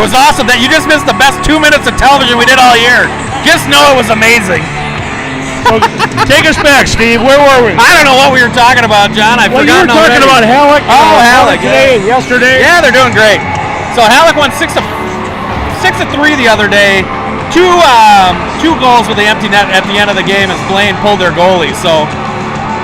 It was awesome that you just missed the best 2 minutes of television we did all year. Just know it was amazing. So, take us back, Steve. Where were we? I don't know what we were talking about, John. I've forgotten already. You were talking about Hallock. Hallock today and yesterday. Yeah, they're doing great. So Hallock won 6-3 the other day. Two goals with the empty net at the end of the game as Blaine pulled their goalie. So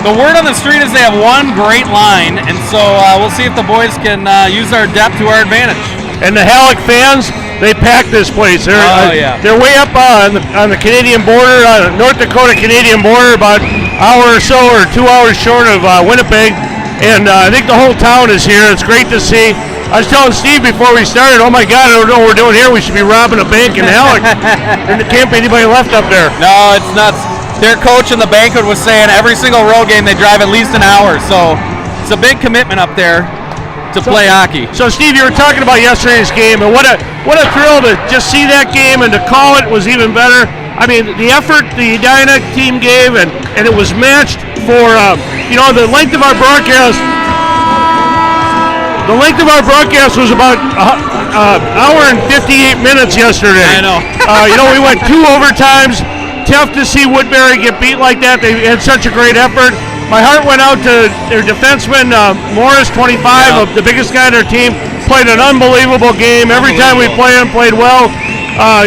the word on the street is they have one great line, and so we'll see if the boys can use our depth to our advantage. And the Hallock fans, they packed this place. They're way up on the Canadian border, North Dakota-Canadian border, about an hour or so or 2 hours short of Winnipeg. And I think the whole town is here. It's great to see. I was telling Steve before we started, oh my God, I don't know what we're doing here. We should be robbing a bank in Hallock. There can't be anybody left up there. No, it's nuts. Their coach in the banquet was saying every single road game they drive at least an hour. So it's a big commitment up there to play hockey. So Steve, you were talking about yesterday's game, and what a thrill to just see that game, and to call it was even better. I mean, the effort the Edina team gave, and it was matched for the length of our broadcast. The length of our broadcast was about an hour and 58 minutes yesterday. I know. We went 2 overtimes. Tough to see Woodbury get beat like that. They had such a great effort. My heart went out to their defenseman, Morris, 25, the biggest guy on their team. Played an unbelievable game. Every time we played him, played well.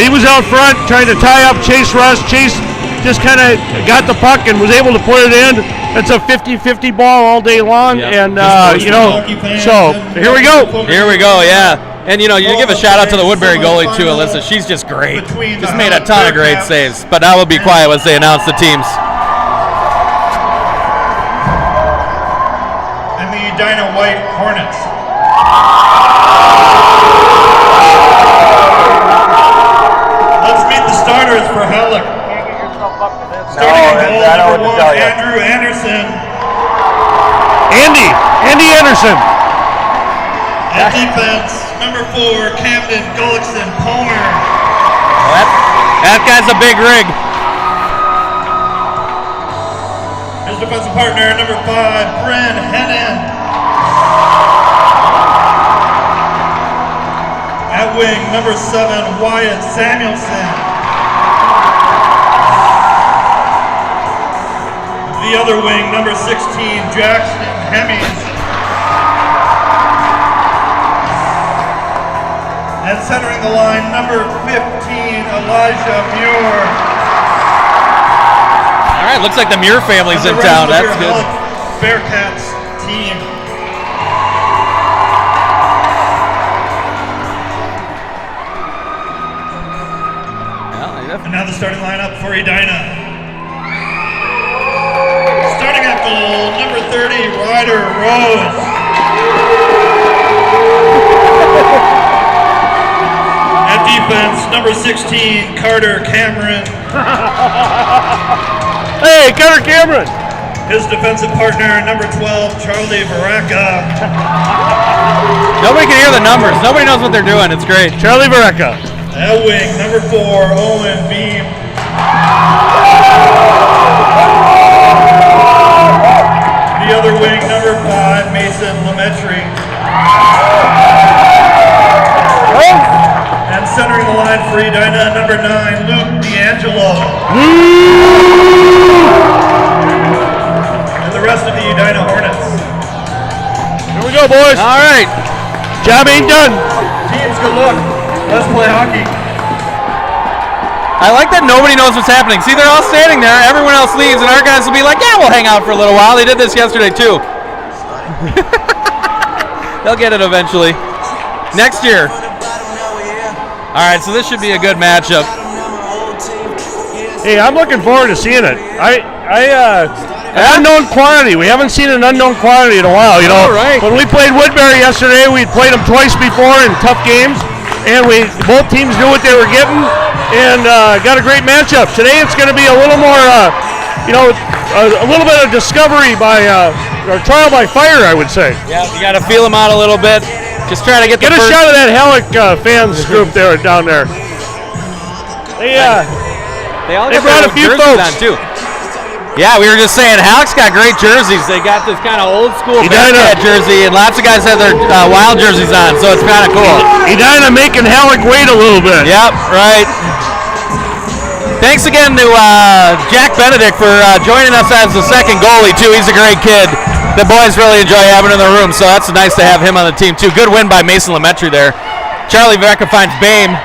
He was out front trying to tie up Chase Russ. Chase just kind of got the puck and was able to put it in. It's a 50-50 ball all day long. Yep. And, so here we go. Here we go, yeah. And, you give a shout-out to the Woodbury goalie, too, Alyssa. She's just great. Just made a ton of great saves. But I will be quiet once they announce the teams. And the Edina White Hornets. Let's meet the starters for Hallock. Starting in goal, number 1, Andrew Anderson. Andy Anderson. At defense, number 4, Camden Gullickson Palmer. Well, that guy's a big rig. His defensive partner, number 5, Bryn Hennon. At wing, number 7, Wyatt Samuelson. The other wing, number 16, Jackson Hemmings. And centering the line, number 15, Elijah Muir. All right, looks like the Muir family's in town. That's good. Bearcats team. And now the starting lineup for Edina. Starting at goal, number 30, Ryder Rose. At defense, number 16, Carter Cameron. Hey, Carter Cameron. His defensive partner, number 12, Charlie Baraka. Nobody can hear the numbers. Nobody knows what they're doing. It's great. Charlie Baraka. At wing, number 4, Owen Beam. The other wing, number 5, Mason Lemaitre. And centering the line for Edina, number 9, Luke D'Angelo. And the rest of the Edina Hornets. Here we go, boys. All right. Job ain't done. Teams, good luck. Let's play hockey. I like that nobody knows what's happening. See, they're all standing there. Everyone else leaves, and our guys will be like, yeah, we'll hang out for a little while. They did this yesterday, too. They'll get it eventually. Next year. All right, so this should be a good matchup. Hey, I'm looking forward to seeing it. An unknown quantity. We haven't seen an unknown quantity in a while. You know, all right. When we played Woodbury yesterday, we played them twice before in tough games, and both teams knew what they were getting, and got a great matchup. Today, it's going to be a little more, a little bit of discovery by or trial by fire, I would say. Yeah, you got to feel them out a little bit. Just try to get a shot of that Hallock fans group there down there. They brought a few folks on too. Yeah, we were just saying, Hallock's got great jerseys. They got this kind of old school Bearcat jersey, and lots of guys have their Wild jerseys on, so it's kind of cool. Edina making Hallock wait a little bit. Yep, right. Thanks again to Jack Benedict for joining us as the second goalie, too. He's a great kid. The boys really enjoy having him in the room, so that's nice to have him on the team, too. Good win by Mason Lemaitre there. Charlie Vareka finds Bame.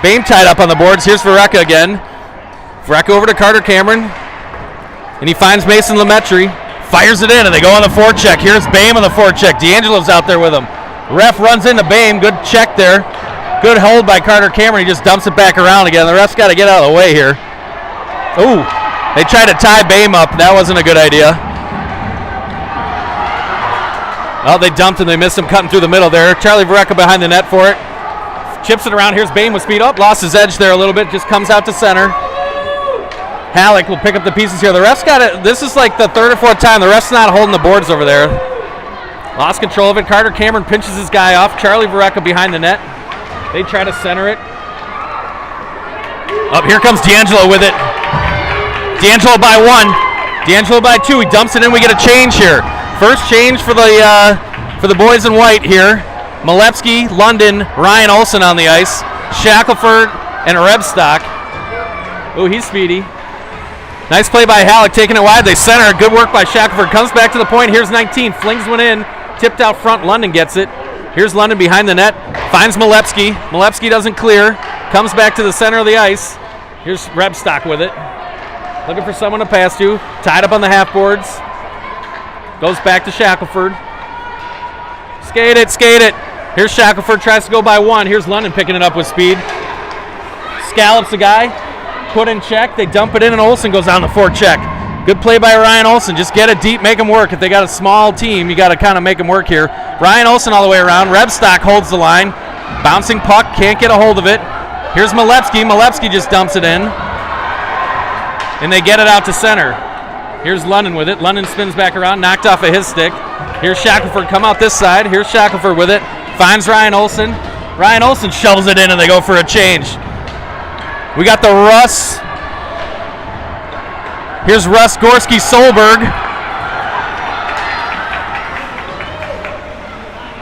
Bame tied up on the boards. Here's Vareka again. Vareka over to Carter Cameron. And he finds Mason Lemaitre, fires it in, and they go on the forecheck. Here's Bame on the forecheck. D'Angelo's out there with him. Ref runs into Bame. Good check there. Good hold by Carter Cameron. He just dumps it back around again. The ref's got to get out of the way here. Ooh, they tried to tie Bame up. That wasn't a good idea. Oh, they dumped him. They missed him cutting through the middle there. Charlie Vareka behind the net for it. Chips it around. Here's Bame with speed up. Lost his edge there a little bit. Just comes out to center. Hallock will pick up the pieces here. The ref's got it. This is like the third or fourth time. The ref's not holding the boards over there. Lost control of it. Carter Cameron pinches his guy off. Charlie Vareka behind the net. They try to center it. Up here comes D'Angelo with it. D'Angelo by 1. D'Angelo by 2. He dumps it in. We get a change here. First change for the boys in white here. Malevsky, London, Ryan Olson on the ice. Shackelford and Rebstock. Ooh, he's speedy. Nice play by Hallock, taking it wide. They center. Good work by Shackelford. Comes back to the point. Here's 19. Flings one in. Tipped out front. London gets it. Here's London behind the net. Finds Malevsky. Malevsky doesn't clear. Comes back to the center of the ice. Here's Rebstock with it. Looking for someone to pass to. Tied up on the half boards. Goes back to Shackelford. Skate it, skate it. Here's Shackelford. Tries to go by 1. Here's London picking it up with speed. Scallops the guy. Put in check. They dump it in, and Olsen goes down the forecheck. Good play by Ryan Olsen. Just get it deep, make them work. If they got a small team, you got to kind of make them work here. Ryan Olsen all the way around. Rebstock holds the line. Bouncing puck, can't get a hold of it. Here's Malevsky. Malevsky just dumps it in. And they get it out to center. Here's London with it. London spins back around, knocked off of his stick. Here's Shackelford, come out this side. Here's Shackelford with it. Finds Ryan Olsen. Ryan Olsen shovels it in, and they go for a change. We got the Russ. Here's Russ Gorski Solberg.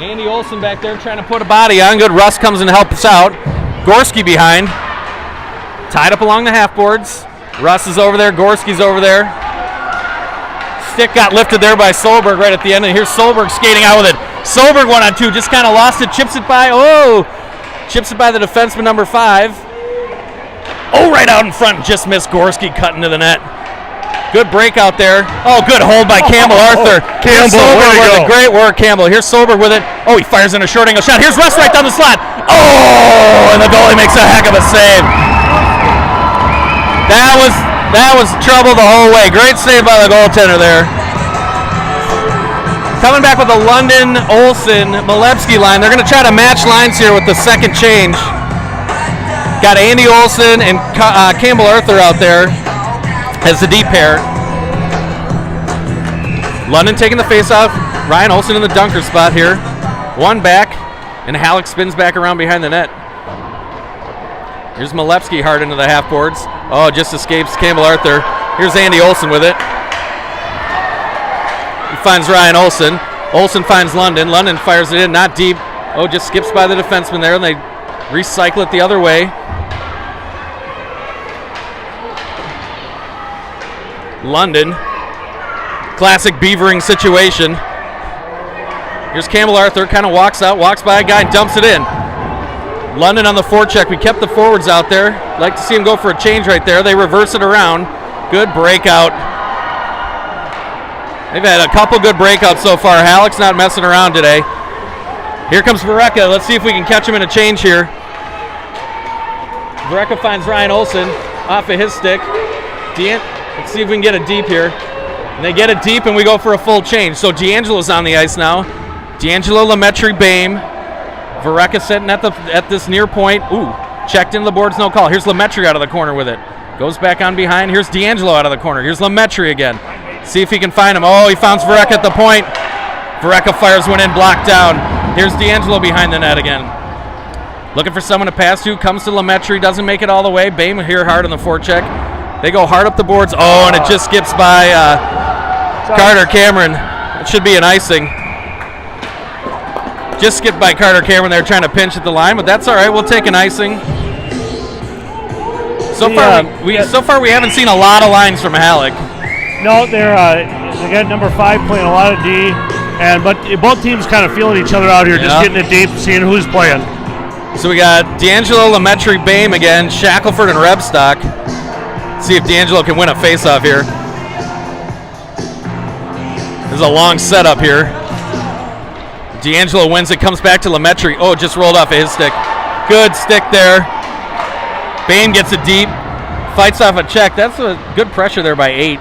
Andy Olsen back there trying to put a body on. Good. Russ comes and helps out. Gorski behind. Tied up along the half boards. Russ is over there. Gorski's over there. Stick got lifted there by Solberg right at the end. And here's Solberg skating out with it. Solberg 1-on-2. Just kind of lost it. Chips it by. Chips it by the defenseman number 5. Oh, right out in front. Just missed Gorski cutting to the net. Good breakout there. Oh, good hold by Campbell Arthur. Campbell, Solberg way to with go. it. Great work, Campbell. Here's Solberg with it. Oh, he fires in a short angle shot. Here's Russ right down the slot. Oh, and the goalie makes a heck of a save. That was trouble the whole way. Great save by the goaltender there. Coming back with the London, Olsen, Malevsky line. They're going to try to match lines here with the second change. Got Andy Olsen and Campbell Arthur out there as the deep pair. London taking the face-off. Ryan Olsen in the dunker spot here. One back, and Hallock spins back around behind the net. Here's Malevsky hard into the half boards. Oh, just escapes Campbell Arthur. Here's Andy Olsen with it. He finds Ryan Olsen. Olsen finds London. London fires it in, not deep. Oh, just skips by the defenseman there, and they recycle it the other way. London. Classic beavering situation. Here's Campbell Arthur, kind of walks out, walks by a guy, and dumps it in. London on the forecheck. We kept the forwards out there. Like to see him go for a change right there. They reverse it around. Good breakout. They've had a couple good breakouts so far. Hallock's not messing around today. Here comes Vereka. Let's see if we can catch him in a change here. Vereka finds Ryan Olsen off of his stick. Let's see if we can get it deep here. And they get it deep, and we go for a full change. So D'Angelo's on the ice now. D'Angelo, Lemaitre, Bame. Vereka sitting at this near point. Ooh, checked into the boards, no call. Here's Lemaitre out of the corner with it. Goes back on behind. Here's D'Angelo out of the corner. Here's Lemaitre again. See if he can find him. Oh, he finds Vereka at the point. Vereka fires one in, blocked down. Here's D'Angelo behind the net again. Looking for someone to pass to. Comes to Lemaitre, doesn't make it all the way. Bame here hard on the forecheck. They go hard up the boards. Oh, and it just skips by Carter Cameron. It should be an icing. Just skipped by Carter Cameron there trying to pinch at the line, but that's all right. We'll take an icing. So far we haven't seen a lot of lines from Hallock. No, they got number 5 playing a lot of D, but both teams kind of feeling each other out here, just getting it deep, seeing who's playing. So we got D'Angelo, Lemaitre, Bame again, Shackelford, and Rebstock. See if D'Angelo can win a face-off here. There's a long setup here. D'Angelo wins it, comes back to Lemaitre. Oh, just rolled off of his stick. Good stick there. Bame gets it deep. Fights off a check. That's a good pressure there by 8.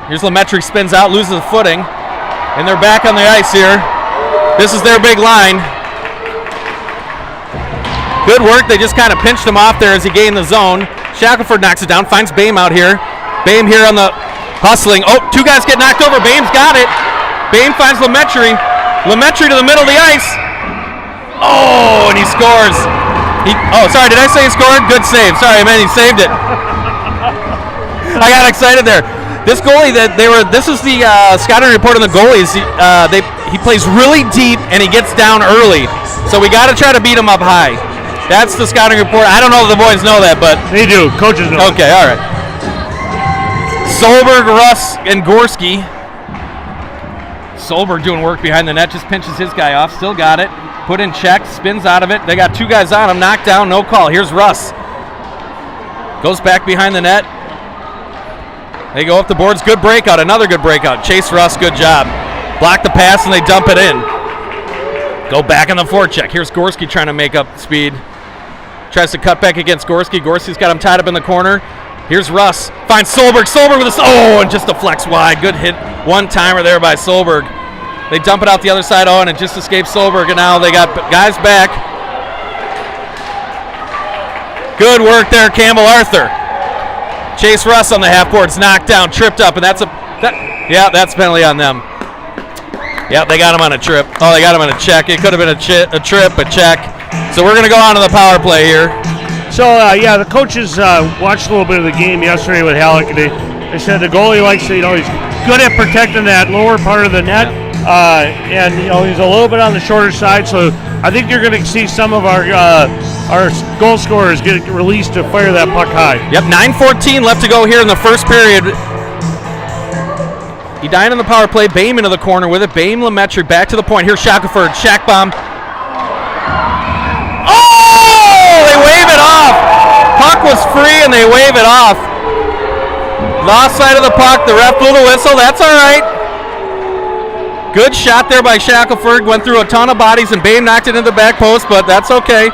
Here's Lemaitre, spins out, loses the footing. And they're back on the ice here. This is their big line. Good work. They just kind of pinched him off there as he gained the zone. Shackelford knocks it down, finds Bame out here. Bame here on the hustling. Oh, 2 guys get knocked over. Bame's got it. Bame finds Lemaitre. Lemaitre to the middle of the ice. Oh, and he scores. Sorry, did I say he scored? Good save. Sorry, man, he saved it. I got excited there. This goalie this is the scouting report on the goalies. He plays really deep and he gets down early. So we got to try to beat him up high. That's the scouting report. I don't know if the boys know that, but they do. Coaches know. Okay, all right. Solberg, Russ, and Gorski. Solberg doing work behind the net, just pinches his guy off. Still got it. Put in check, spins out of it. They got 2 guys on him, knocked down, no call. Here's Russ. Goes back behind the net. They go up the boards. Good breakout. Another good breakout. Chase Russ, good job. Block the pass, and they dump it in. Go back on the forecheck. Here's Gorski trying to make up speed. Tries to cut back against Gorski. Gorski's got him tied up in the corner. Here's Russ. Finds Solberg. Solberg with a... Oh, and just deflects wide. Good hit. One-timer there by Solberg. They dump it out the other side. Oh, and it just escapes Solberg. And now they got guys back. Good work there, Campbell Arthur. Chase Russ on the half boards. Knocked down. Tripped up. And that's that's penalty on them. Yep, they got him on a trip. Oh, they got him on a check. It could have been a trip, a check. So we're going to go on to the power play here. So, the coaches watched a little bit of the game yesterday with Hallock. They said the goalie likes to, he's good at protecting that lower part of the net. And, he's a little bit on the shorter side. So I think you're going to see some of our goal scorers get released to fire that puck high. Yep, 9:14 left to go here in the first period. Edina on the power play. Bame into the corner with it. Bame, Lemaitre back to the point. Here's Shackelford. Shack bomb. Oh! They wave it off. Puck was free and they wave it off. Lost sight of the puck. The ref blew the whistle. That's all right. Good shot there by Shackelford. Went through a ton of bodies, and Bame knocked it into the back post, but that's okay.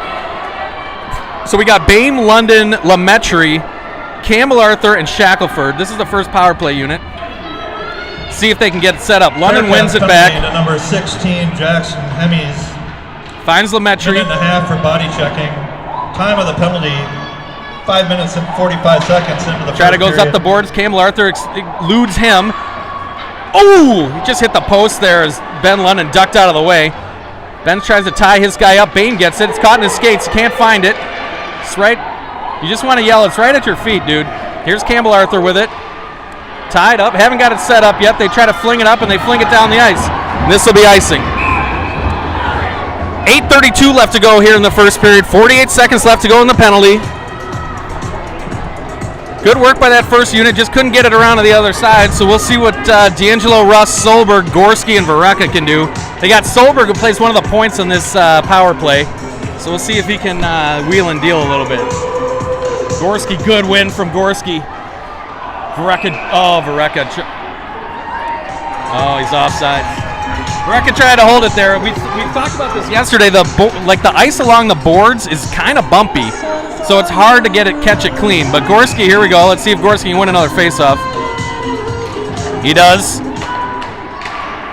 So we got Bame, London, Lametry, Campbell Arthur, and Shackelford. This is the first power play unit. See if they can get it set up. London wins it back. To number 16, Jackson Hemies. Finds Lametry. Minute and a half for body checking. Time of the penalty, 5 minutes and 45 seconds into the Try to goes up the boards. Campbell Arthur eludes him. Oh, he just hit the post there as Ben London ducked out of the way. Ben tries to tie his guy up. Bane gets it. It's caught in his skates. Can't find it. It's right. You just want to yell. It's right at your feet, dude. Here's Campbell Arthur with it. Tied up. Haven't got it set up yet. They try to fling it up, and they fling it down the ice. And this will be icing. 8:32 left to go here in the first period. 48 seconds left to go in the penalty. Good work by that first unit. Just couldn't get it around to the other side. So we'll see what D'Angelo, Russ, Solberg, Gorski, and Vareka can do. They got Solberg, who plays one of the points on this power play. So we'll see if he can wheel and deal a little bit. Gorski, good win from Gorski. Vareka, oh, he's offside. Vareka tried to hold it there. We talked about this yesterday. The ice along the boards is kind of bumpy, so it's hard to catch it clean. But Gorski, here we go. Let's see if Gorski can win another faceoff. He does.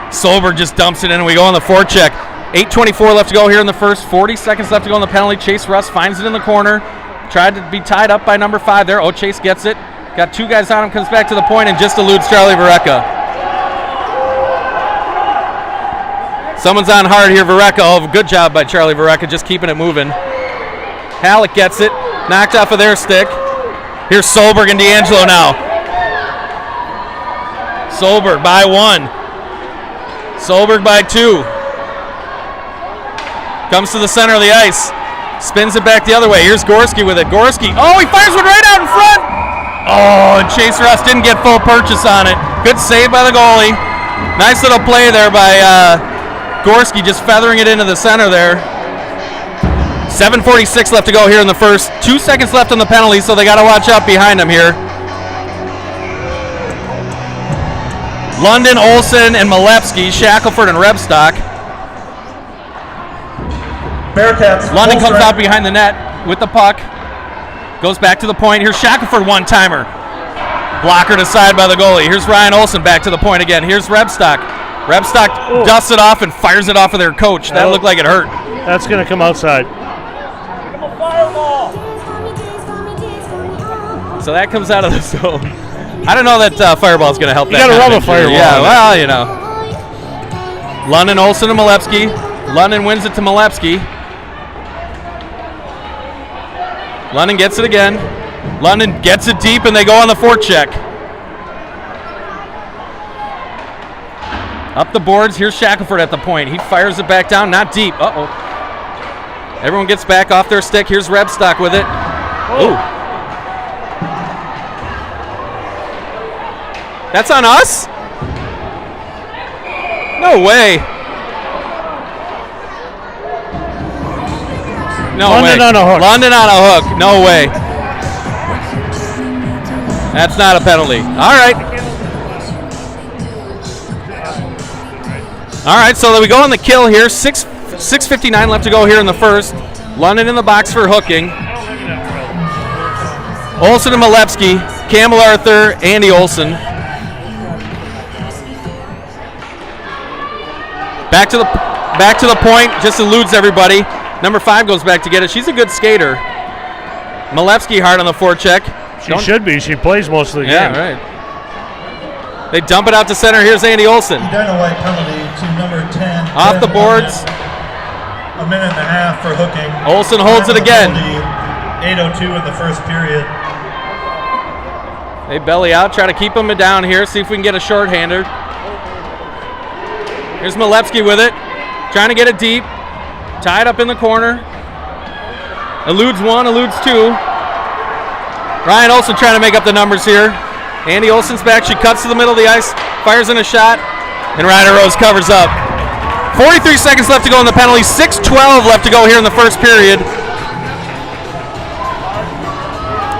Solberg just dumps it in, and we go on the forecheck. 8:24 left to go here in the first. 40 seconds left to go in the penalty. Chase Russ finds it in the corner. Tried to be tied up by number 5 there. Oh, Chase gets it. Got 2 guys on him, comes back to the point, and just eludes Charlie Vareka. Someone's on hard here, Vareka. Oh, good job by Charlie Vareka, just keeping it moving. Hallock gets it, knocked off of their stick. Here's Solberg and D'Angelo now. Solberg by 1. Solberg by 2. Comes to the center of the ice. Spins it back the other way. Here's Gorski with it. Gorski. Oh, he fires one right out in front. Oh, and Chase Russ didn't get full purchase on it. Good save by the goalie. Nice little play there by Gorski, just feathering it into the center there. 7:46 left to go here in the first. 2 seconds left on the penalty, so they got to watch out behind them here. London, Olsen, and Malevsky, Shackelford, and Rebstock. Bearcats. London comes out behind the net with the puck. Goes back to the point. Here's Shackelford, one-timer. Blockered aside by the goalie. Here's Ryan Olsen back to the point again. Here's Rebstock. Rebstock dusts it off and fires it off of their coach. That looked like it hurt. That's going to come outside. So that comes out of the zone. I don't know that fireball is going to help that. You got to rub a fireball. Yeah, well, you know. London, Olsen, and Malevsky. London wins it to Malevsky. London gets it again. London gets it deep, and they go on the forecheck. Up the boards. Here's Shackelford at the point. He fires it back down, not deep. Uh-oh. Everyone gets back off their stick. Here's Rebstock with it. Oh. That's on us? No way. No London way. on a hook. London on a hook. No way. That's not a penalty. All right. All right, so we go on the kill here. 6:59 left to go here in the first. London in the box for hooking. Olsen and Malevsky. Campbell Arthur, Andy Olsen. Back to the point, just eludes everybody. Number 5 goes back to get it. She's a good skater. Malevsky hard on the forecheck. She should be. She plays most of the game. Yeah, right. They dump it out to center. Here's Andy Olsen. Edina white penalty to number 10. Off the boards. A minute and a half for hooking. Olsen holds it again. 8:02 in the first period. They belly out, try to keep him down here, see if we can get a shorthander. Here's Malevsky with it, trying to get it deep. Tied up in the corner. Eludes 1, eludes 2. Ryan Olsen trying to make up the numbers here. Andy Olsen's back. She cuts to the middle of the ice, fires in a shot, and Ryder Rose covers up. 43 seconds left to go in the penalty. 6:12 left to go here in the first period.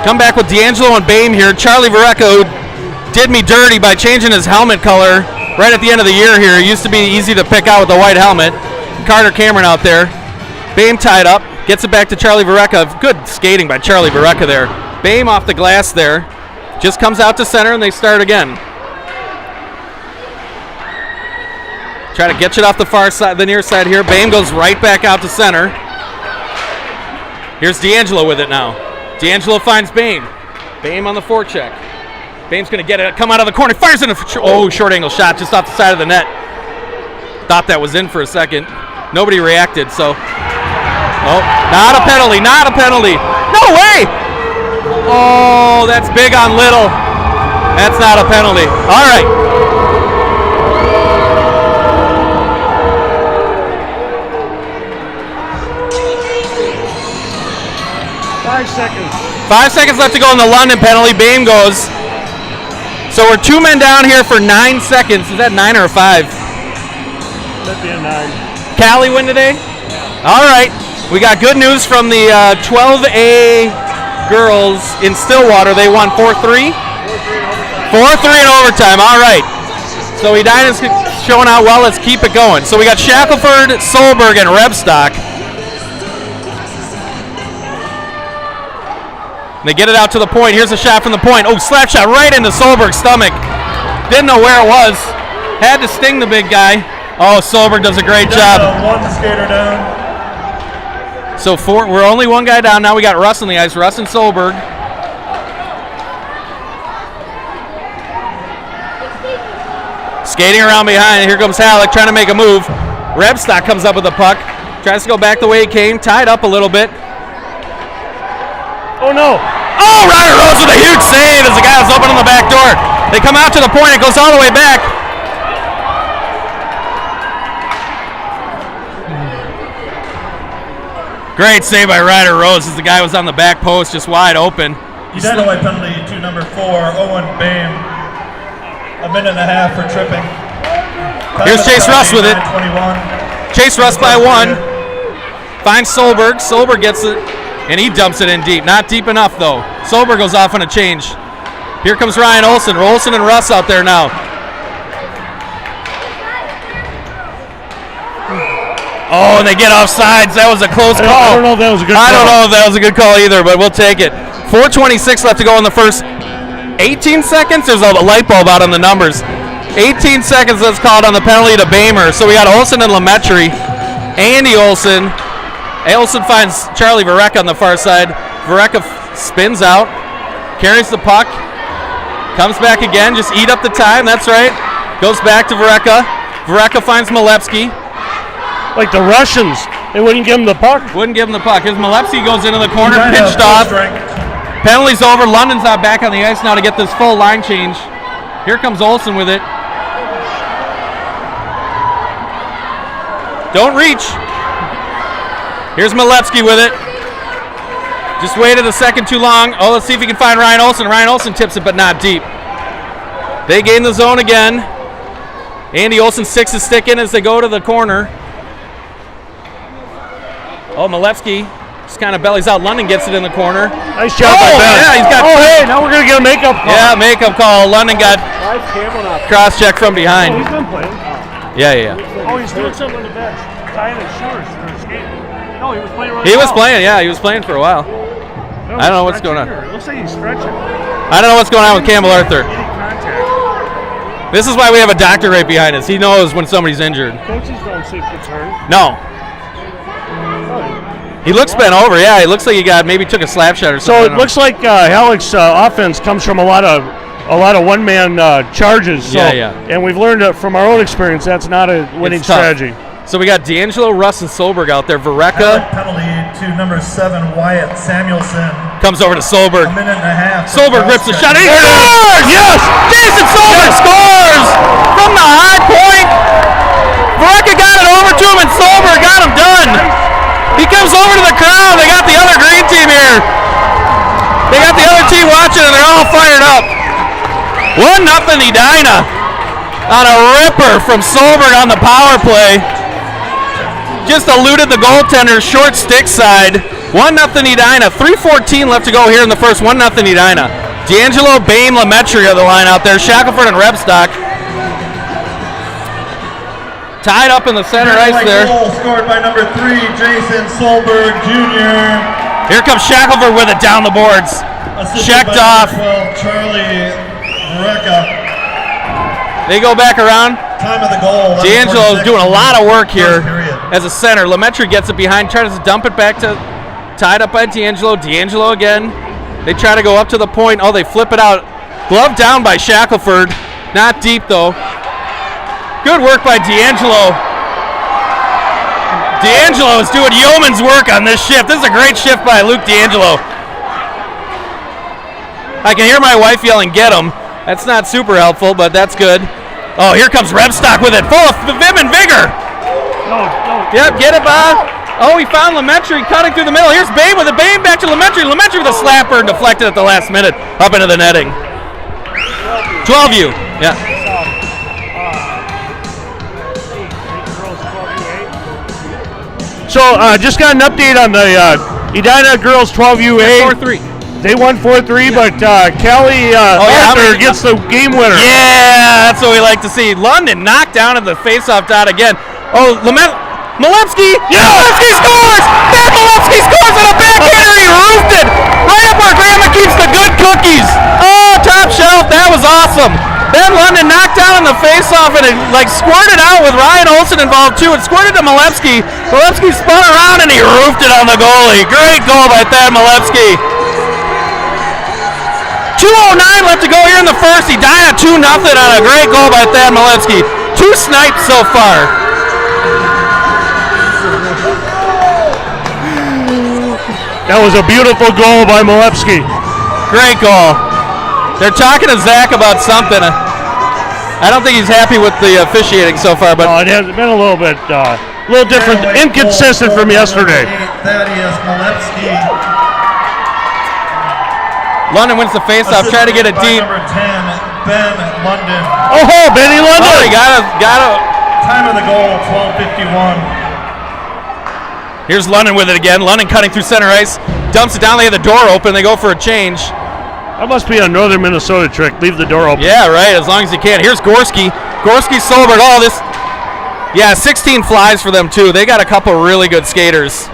Come back with D'Angelo and Bame here. Charlie Vareka, who did me dirty by changing his helmet color right at the end of the year here. It used to be easy to pick out with the white helmet. Carter Cameron out there. Boehm tied up. Gets it back to Charlie Varecka. Good skating by Charlie Varecka there. Boehm off the glass there. Just comes out to center and they start again. Try to get it off the far side, the near side here. Boehm goes right back out to center. Here's D'Angelo with it now. D'Angelo finds Boehm. Boehm on the forecheck. Boehm's going to get it, come out of the corner, fires in a short angle shot just off the side of the net. Thought that was in for a second. Nobody reacted, so. Oh, not a penalty, not a penalty. No way! Oh, that's big on Little. That's not a penalty. All right. Five seconds left to go in the London penalty. Boehm goes. So we're 2 men down here for 9 seconds. Is that 9 or a 5? That'd be a 9. Cali win today? All right. We got good news from the 12A girls in Stillwater. They won 4-3? 4-3 in overtime. All right. So Edina's showing out well. Let's keep it going. So we got Shackelford, Solberg, and Rebstock. They get it out to the point. Here's a shot from the point. Oh, slap shot right into Solberg's stomach. Didn't know where it was. Had to sting the big guy. Oh, Solberg does a great job. One skater down. So we're only one guy down. Now we got Russ on the ice. Russ and Solberg. Skating around behind. Here comes Hallock trying to make a move. Rebstock comes up with the puck. Tries to go back the way he came. Tied up a little bit. Oh, no. Oh, Ryder Rose with a huge save as the guy was opening the back door. They come out to the point. It goes all the way back. Great save by Ryder Rose as the guy was on the back post just wide open. Edina white penalty to number 4, Owen Boehm. A minute and a half for tripping. Here's Chase Russ with it. 21. Chase Russ by 1. Finds Solberg. Solberg gets it. And he dumps it in deep. Not deep enough, though. Solberg goes off on a change. Here comes Ryan Olsen. Olsen and Russ out there now. Oh, and they get off sides. That was a close call. I don't know if that was a good call. I don't know if that was a good call either, but we'll take it. 4:26 left to go in the first 18 seconds. There's a light bulb out on the numbers. 18 seconds that's called on the penalty to Bamer. So we got Olsen and Lemaitre. Andy Olsen. Olsen finds Charlie Varecka on the far side. Varecka spins out, carries the puck, comes back again, just eat up the time, that's right. Goes back to Varecka. Varecka finds Malepsky. Like the Russians, they wouldn't give him the puck. Wouldn't give him the puck. Here's Malepsky, goes into the corner, pitched off. Penalty's over. London's not back on the ice now to get this full line change. Here comes Olsen with it. Don't reach. Here's Malepsky with it. Just waited a second too long. Oh, let's see if he can find Ryan Olsen. Ryan Olsen tips it, but not deep. They gain the zone again. Andy Olsen sticks his stick in as they go to the corner. Oh, Malepsky just kind of bellies out. London gets it in the corner. Nice job by Ben. Yeah, he's got. Oh, hey, now we're going to get a makeup call. Yeah, makeup call. London got cross-check from behind. Oh, he's been playing. Yeah. Oh, he's doing something on the bench. Tying his shoes or skating. No, he was playing right now. He was playing, yeah. He was playing for a while. I don't know what's going on. It looks like he's stretching. I don't know what's going on with Campbell Arthur. This is why we have a doctor right behind us. He knows when somebody's injured. Coaches don't seem concerned. No. He looks bent over, yeah. He looks like he maybe took a slap shot or something. So it looks like Hallock's offense comes from a lot of one-man charges. So, yeah. And we've learned from our own experience that's not a winning strategy. So we got D'Angelo, Russ, and Solberg out there. Varecka. Penalty to number 7, Wyatt Samuelson. Comes over to Solberg. A minute and a half. Solberg rips the shot. He scores! Yes! Jason Solberg scores from the high point. Varecka got it over to him, and Solberg got him done. He comes over to the crowd. They got the other green team here. They got the other team watching, and they're all fired up. 1-0 Edina on a ripper from Solberg on the power play. Just eluded the goaltender, short stick side. 1-0 Edina. 3:14 left to go here in the first. 1-0 Edina. D'Angelo, Bain, Lemaitre are the line out there. Shackelford and Rebstock. Tied up in the center ice there. Goal scored by number 3, Jason Solberg Jr. Here comes Shackelford with it down the boards. Checked off. 12, Charlie Recca. They go back around. Time of the goal. D'Angelo's doing a lot of work here Period. as a center. Lemaitre gets it behind, tries to dump it back to, tied up by D'Angelo. D'Angelo again. They try to go up to the point. Oh, they flip it out. Glove down by Shackelford. Not deep though. Good work by D'Angelo. D'Angelo is doing yeoman's work on this shift. This is a great shift by Luke D'Angelo. I can hear my wife yelling, "Get him." That's not super helpful, but that's good. Oh, here comes Rebstock with it, full of vim and vigor. No. Yep, get it, Bob. Oh, he found Lemaitre cutting through the middle. Here's Bain with it. Bain back to Lemaitre. Lemaitre with a slapper and deflected at the last minute up into the netting. 12U. Yeah. So just got an update on the Edina girls 12UA. 4-3. They won 4-3, but Kelly Arthur gets the game winner. Yeah, that's what we like to see. London knocked down at the faceoff dot again. Oh, Malevsky! Yeah! Malevsky scores! Ben Malevsky scores on a backhander! He roofed it! Right up where Grandma keeps the good cookies! Oh, top shelf! That was awesome! Ben London knocked down on the faceoff and it squirted out with Ryan Olsen involved too. It squirted to Malevsky. Malevsky spun around and he roofed it on the goalie. Great goal by Thad Malevsky. 2:09 left to go here in the first. Edina 2-0 on a great goal by Thad Malevsky. 2 snipes so far. That was a beautiful goal by Malevsky. Great goal. They're talking to Zach about something. I don't think he's happy with the officiating so far, but it has been a little bit, different, inconsistent from yesterday. Thaddeus Malevsky. London wins the faceoff, trying to get it deep. Number 10, Ben London. Oh, Benny London! Oh, he got a. Time of the goal, 12:51. Here's London with it again. London cutting through center ice, dumps it down. They have the door open. They go for a change. That must be a northern Minnesota trick. Leave the door open. Yeah, right. As long as you can. Here's Gorski. Gorski sobered. Oh, this. Yeah, 16 flies for them too. They got a couple really good skaters.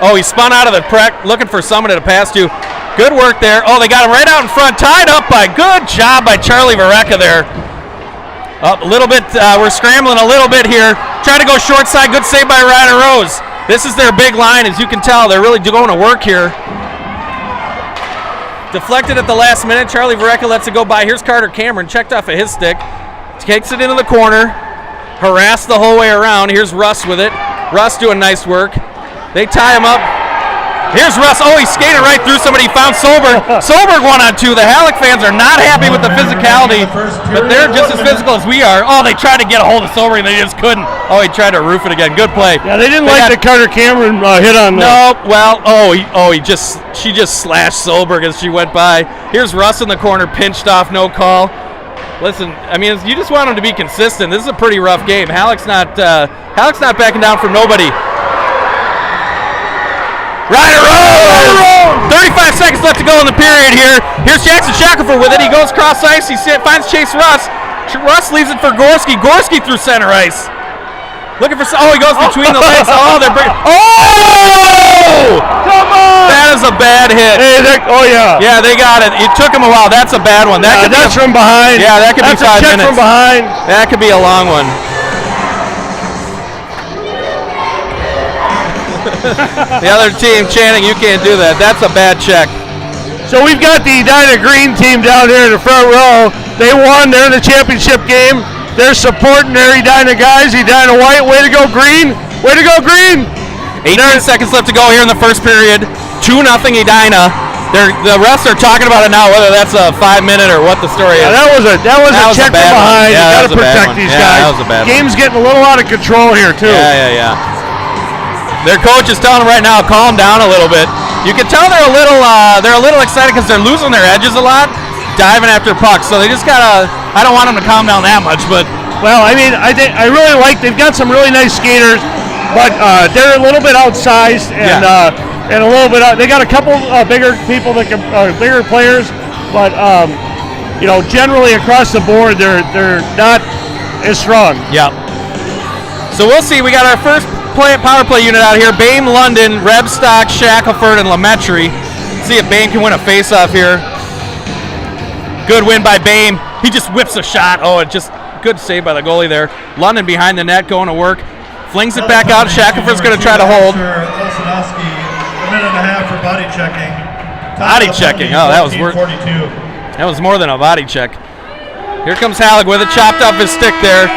Oh, he spun out of the prep, looking for someone to pass to. Good work there. Oh, they got him right out in front. Tied up by. Good job by Charlie Varecka there. Up a little bit. We're scrambling a little bit here. Trying to go short side. Good save by Ryder Rose. This is their big line. As you can tell, they're really going to work here. Deflected at the last minute. Charlie Varecka lets it go by. Here's Carter Cameron. Checked off of his stick. Takes it into the corner. Harassed the whole way around. Here's Russ with it. Russ doing nice work. They tie him up. Here's Russ. Oh, he skated right through somebody. He found Solberg. Solberg 1-on-2. The Hallock fans are not happy with the physicality, but they're just as physical as we are. Oh, they tried to get a hold of Solberg and they just couldn't. Oh, he tried to roof it again. Good play. Yeah, they didn't like the Carter Cameron hit on the... No, well, she just slashed Solberg as she went by. Here's Russ in the corner, pinched off, no call. Listen, I mean, you just want him to be consistent. This is a pretty rough game. Hallock's not backing down from nobody. Ryder Rose! 35 seconds left to go in the period here. Here's Jackson Shackelford with it. He goes cross ice. He finds Chase Russ. Russ leaves it for Gorski. Gorski through center ice. Looking for... Oh, he goes between the legs. Oh, they're bringing... Oh! Come on! That is a bad hit. Hey, yeah. Yeah, they got it. It took him a while. That's a bad one. That's from behind. Yeah, that could be 5 minutes. That's a check from behind. That could be a long one. The other team chanting, "You can't do that." That's a bad check. So we've got the Edina Green team down here in the front row. They won. They're in the championship game. They're supporting their Edina guys. Edina White, way to go Green. Way to go Green. 18 seconds left to go here in the first period. 2-0 Edina. The refs are talking about it now, whether that's a 5-minute or what the story is. That was a check from behind. You got to protect these guys. That was a bad Game's getting a little out of control here too. Yeah. Their coach is telling them right now, calm down a little bit. You can tell they're a little excited because they're losing their edges a lot, diving after pucks. So they just gotta. I don't want them to calm down that much, but well, I mean, I really like. They've got some really nice skaters, but they're a little bit outsized and a little bit. They got a couple bigger people that can bigger players, but generally across the board, they're not as strong. Yeah. So we'll see. We got our first power play unit out here. Bame, London, Rebstock, Shackelford, and Lametry. See if Bame can win a face-off here. Good win by Bame. He just whips a shot. Oh, it just good save by the goalie there. London behind the net going to work. Flings it back out. Shackelford's going to try to hold. A minute and a half for body checking. Body checking. Oh, that was worth. That was more than a body check. Here comes Hallock with it, chopped off his stick there.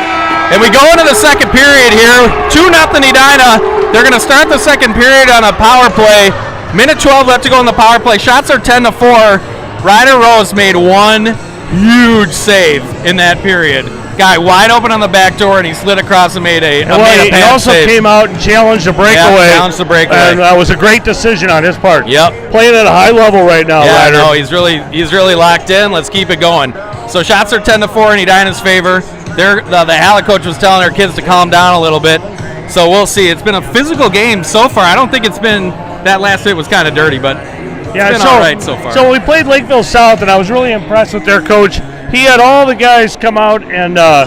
And we go into the second period here. 2-0 Edina. They're going to start the second period on a power play. Minute 12 left to go in the power play. Shots are 10-4. Ryder Rose made one huge save in that period. Guy wide open on the back door, and he slid across and made a he also save. Came out and challenged the breakaway. Yeah, challenged the breakaway. And that was a great decision on his part. Yep. Playing at a high level right now, yeah, Ryder. no, he's really locked in. Let's keep it going. So shots are 10-4 in Edina's favor. The Hallock coach was telling their kids to calm down a little bit. So we'll see. It's been a physical game so far. I don't think it's been that last hit was kind of dirty, but it's been all right so far. So we played Lakeville South, and I was really impressed with their coach. He had all the guys come out, and I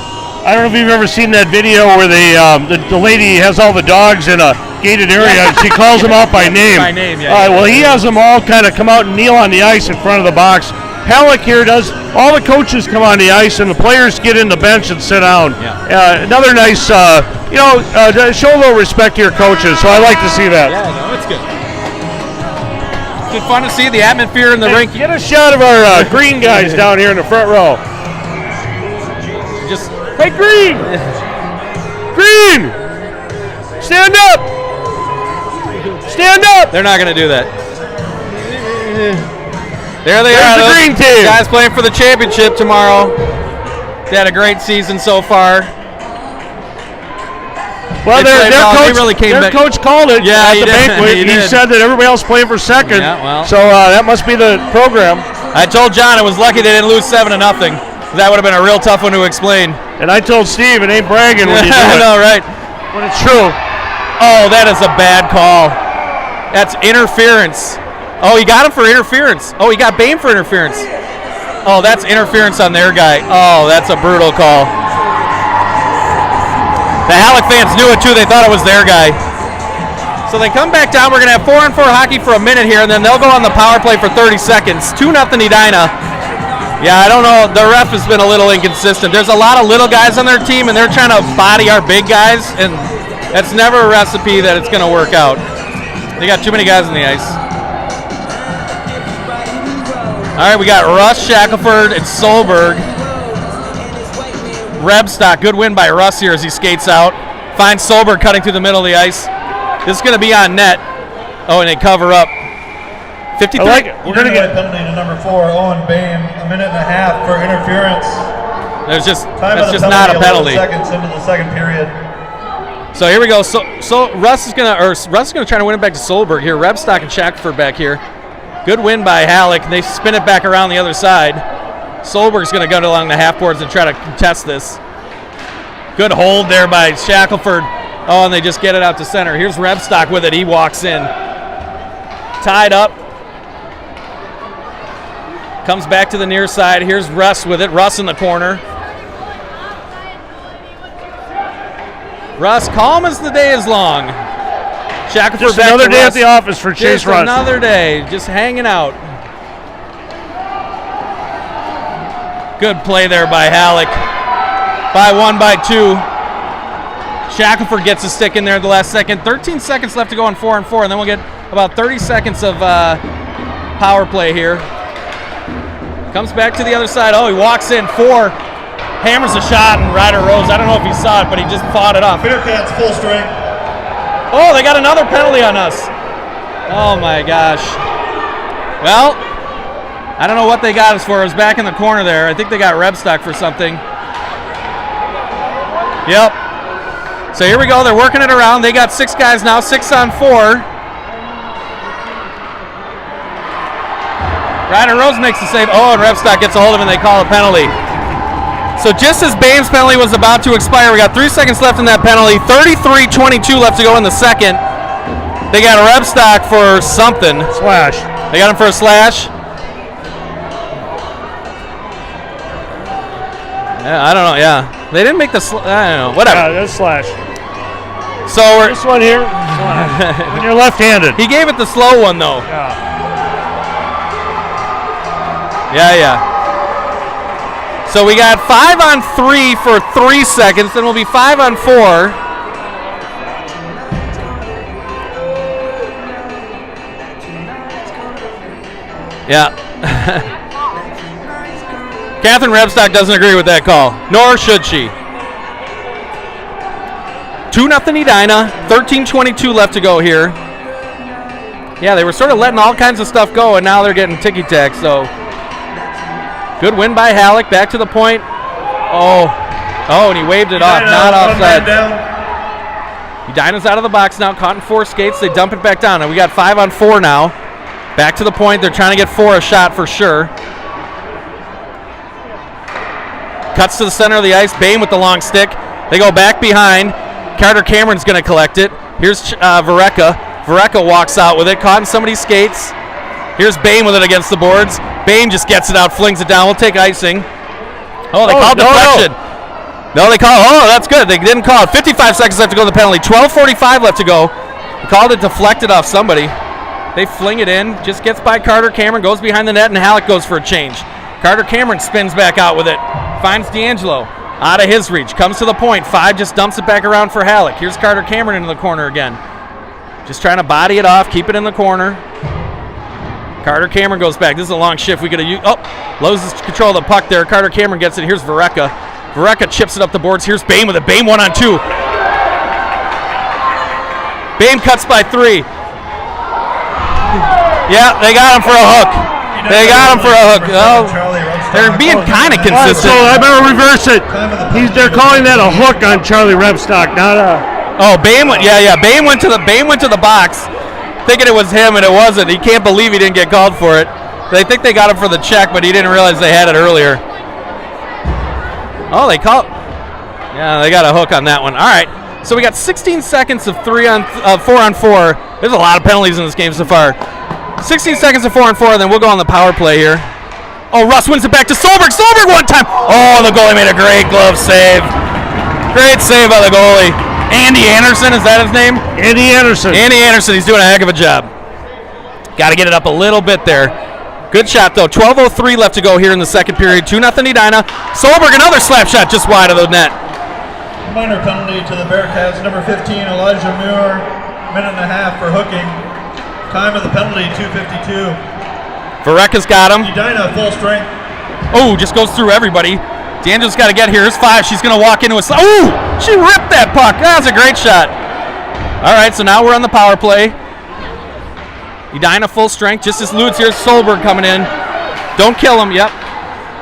don't know if you've ever seen that video where the lady has all the dogs in a gated area. She calls them out by name. By name, yeah. Well, he has them all kind of come out and kneel on the ice in front of the box. Hallock here does. All the coaches come on the ice, and the players get in the bench and sit down. Yeah. Another nice, show a little respect to your coaches. So I like to see that. Yeah, no, it's good. It's good fun to see the atmosphere in the rink. Get a shot of our green guys down here in the front row. Just hey, Green! Green! Stand up! Stand up! They're not going to do that. There they There's are. The green team. Guys playing for the championship tomorrow. They had a great season so far. Well, their coach called it at the banquet. He said that everybody else playing for second. Yeah, well. So that must be the program. I told John it was lucky they didn't lose 7-0. That would have been a real tough one to explain. And I told Steve it ain't bragging when you do it. No, right. But it's true. Oh, that is a bad call. That's interference. Oh, he got him for interference. Oh, he got Bame for interference. Oh, that's interference on their guy. Oh, that's a brutal call. The Hallock fans knew it too. They thought it was their guy. So they come back down. We're going to have 4-on-4 hockey for a minute here, and then they'll go on the power play for 30 seconds. 2-0 Edina. Yeah, I don't know. The ref has been a little inconsistent. There's a lot of little guys on their team, and they're trying to body our big guys, and that's never a recipe that it's going to work out. They got too many guys on the ice. All right, we got Russ, Shackelford, and Solberg. Rebstock, good win by Russ here as he skates out. Finds Solberg cutting through the middle of the ice. This is going to be on net. Oh, and they cover up. 53. I like it. We're going to get a penalty to number 4, Owen Bame, a minute and a half for interference. That's just not a penalty. 11 seconds into the second period. So here we go. So Russ is gonna try to win it back to Solberg here. Rebstock and Shackelford back here. Good win by Hallock. They spin it back around the other side. Solberg's going to go along the half boards and try to contest this. Good hold there by Shackelford. Oh, and they just get it out to center. Here's Rebstock with it. He walks in. Tied up. Comes back to the near side. Here's Russ with it. Russ in the corner. Russ, calm as the day is long. Shackelford just another day at the office for Chase Russ. Another day, just hanging out. Good play there by Hallock. By 1, by 2. Shackelford gets a stick in there at the last second. 13 seconds left to go on 4-on-4, and then we'll get about 30 seconds of power play here. Comes back to the other side. Oh, he walks in. 4. Hammers a shot, and Ryder Rose, I don't know if he saw it, but he just fought it off. Bearcats full strength. Oh, they got another penalty on us. Oh, my gosh. Well, I don't know what they got us for. It was back in the corner there. I think they got Rebstock for something. Yep. So here we go. They're working it around. They got 6 guys now, 6-on-4. Ryder Rose makes the save. Oh, and Rebstock gets a hold of him, and they call a penalty. So just as Bame's penalty was about to expire, we got 3 seconds left in that penalty. 33-22 left to go in the second. They got Rebstock for something. Slash. They got him for a slash. Yeah, I don't know. Yeah, they didn't make the. I don't know. Whatever. Yeah, that's slash. So this one here, slash. When you're left-handed. He gave it the slow one though. Yeah. So we got 5 on 3 for 3 seconds. Then we'll be 5 on 4. Yeah. Catherine Rebstock doesn't agree with that call, nor should she. 2-0 Edina, 13:22 left to go here. Yeah, they were sort of letting all kinds of stuff go, and now they're getting ticky-tack, so. Good win by Hallock, back to the point. Oh, and he waved it off, not offside. Edina's out of the box now, caught in 4 skates. They dump it back down, and we got 5 on 4 now. Back to the point, they're trying to get 4 a shot for sure. Cuts to the center of the ice, Bain with the long stick. They go back behind. Carter Cameron's going to collect it. Here's Varecka. Varecka walks out with it, caught in somebody's skates. Here's Bain with it against the boards. Bain just gets it out, flings it down. We'll take icing. Oh, they called deflection. No, they called. Oh, that's good. They didn't call it. 55 seconds left to go to the penalty. 12:45 left to go. They called it deflected off somebody. They fling it in. Just gets by Carter Cameron, goes behind the net, and Hallock goes for a change. Carter Cameron spins back out with it. Finds D'Angelo. Out of his reach. Comes to the point. 5 just dumps it back around for Hallock. Here's Carter Cameron into the corner again. Just trying to body it off, keep it in the corner. Carter Cameron goes back. This is a long shift. We could have used. Oh, loses control of the puck there. Carter Cameron gets it. Here's Varecka. Varecka chips it up the boards. Here's Bain with it. Bain 1-on-2. Bain cuts by 3. Yeah, they got him for a hook. Oh, they're being kind of consistent. So I better reverse it. They're calling that a hook on Charlie Rebstock, not a. Oh, Bain went. Yeah. Bain went to the box, thinking it was him, and it wasn't. He can't believe he didn't get called for it. They think they got him for the check, but he didn't realize they had it earlier. Oh, they called. Yeah, they got a hook on that one. All right. So we got 16 seconds of 4 on 4. There's a lot of penalties in this game so far. 16 seconds of 4 on 4, and then we'll go on the power play here. Oh, Russ wins it back to Solberg. Solberg one time. Oh, the goalie made a great glove save. Great save by the goalie. Andy Anderson, is that his name? Andy Anderson. He's doing a heck of a job. Got to get it up a little bit there. Good shot, though. 12:03 left to go here in the second period. 2-0 Edina. Solberg, another slap shot just wide of the net. Minor penalty to the Bearcats, number 15, Elijah Muir. 1.5 for hooking. Time of the penalty, 2:52. Varecka's got him. Edina, full strength. Oh, just goes through everybody. D'Angelo's got to get here. Here's 5. She's going to walk into a slap. Oh, she ripped that puck. That was a great shot. All right, so now we're on the power play. Edina full strength, just as Lutz. Here's Solberg coming in. Don't kill him. Yep.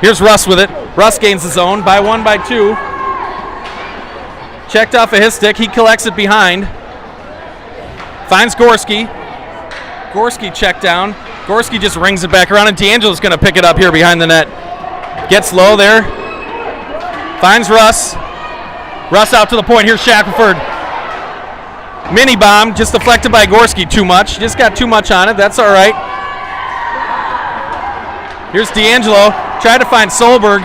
Here's Russ with it. Russ gains the zone by 1, by 2. Checked off of his stick. He collects it behind. Finds Gorski. Gorski checked down. Gorski just rings it back around, and D'Angelo's going to pick it up here behind the net. Gets low there. Finds Russ. Russ out to the point. Here's Shackelford. Mini bomb, just deflected by Gorski too much. Just got too much on it. That's all right. Here's D'Angelo. Tried to find Solberg.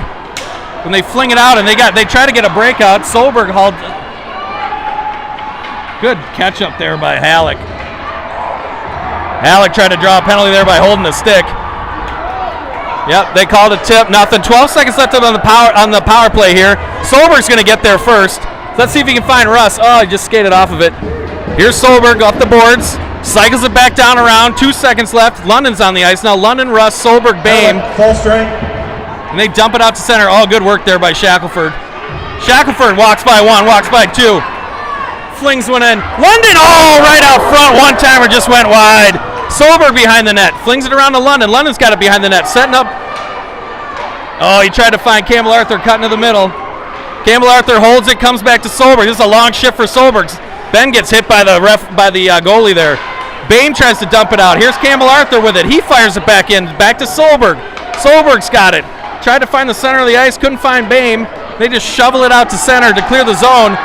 When they fling it out, and they try to get a breakout. Solberg hauled. Good catch up there by Hallock. Hallock tried to draw a penalty there by holding the stick. Yep, they called a tip. Nothing. 12 seconds left on the power play here. Solberg's going to get there first. Let's see if he can find Russ. Oh, he just skated off of it. Here's Solberg off the boards. Cycles it back down around. 2 seconds left. London's on the ice now. London, Russ, Solberg, Bain. Full strength. And they dump it out to center. Oh, good work there by Shackelford. Shackelford walks by 1, walks by 2. Flings one in. London, oh, right out front. One-timer just went wide. Solberg behind the net. Flings it around to London. London's got it behind the net. Setting up. Oh, he tried to find Campbell Arthur cutting to the middle. Campbell Arthur holds it, comes back to Solberg. This is a long shift for Solberg. Ben gets hit by the goalie there. Bain tries to dump it out. Here's Campbell Arthur with it. He fires it back in. Back to Solberg. Solberg's got it. Tried to find the center of the ice. Couldn't find Bain. They just shovel it out to center to clear the zone.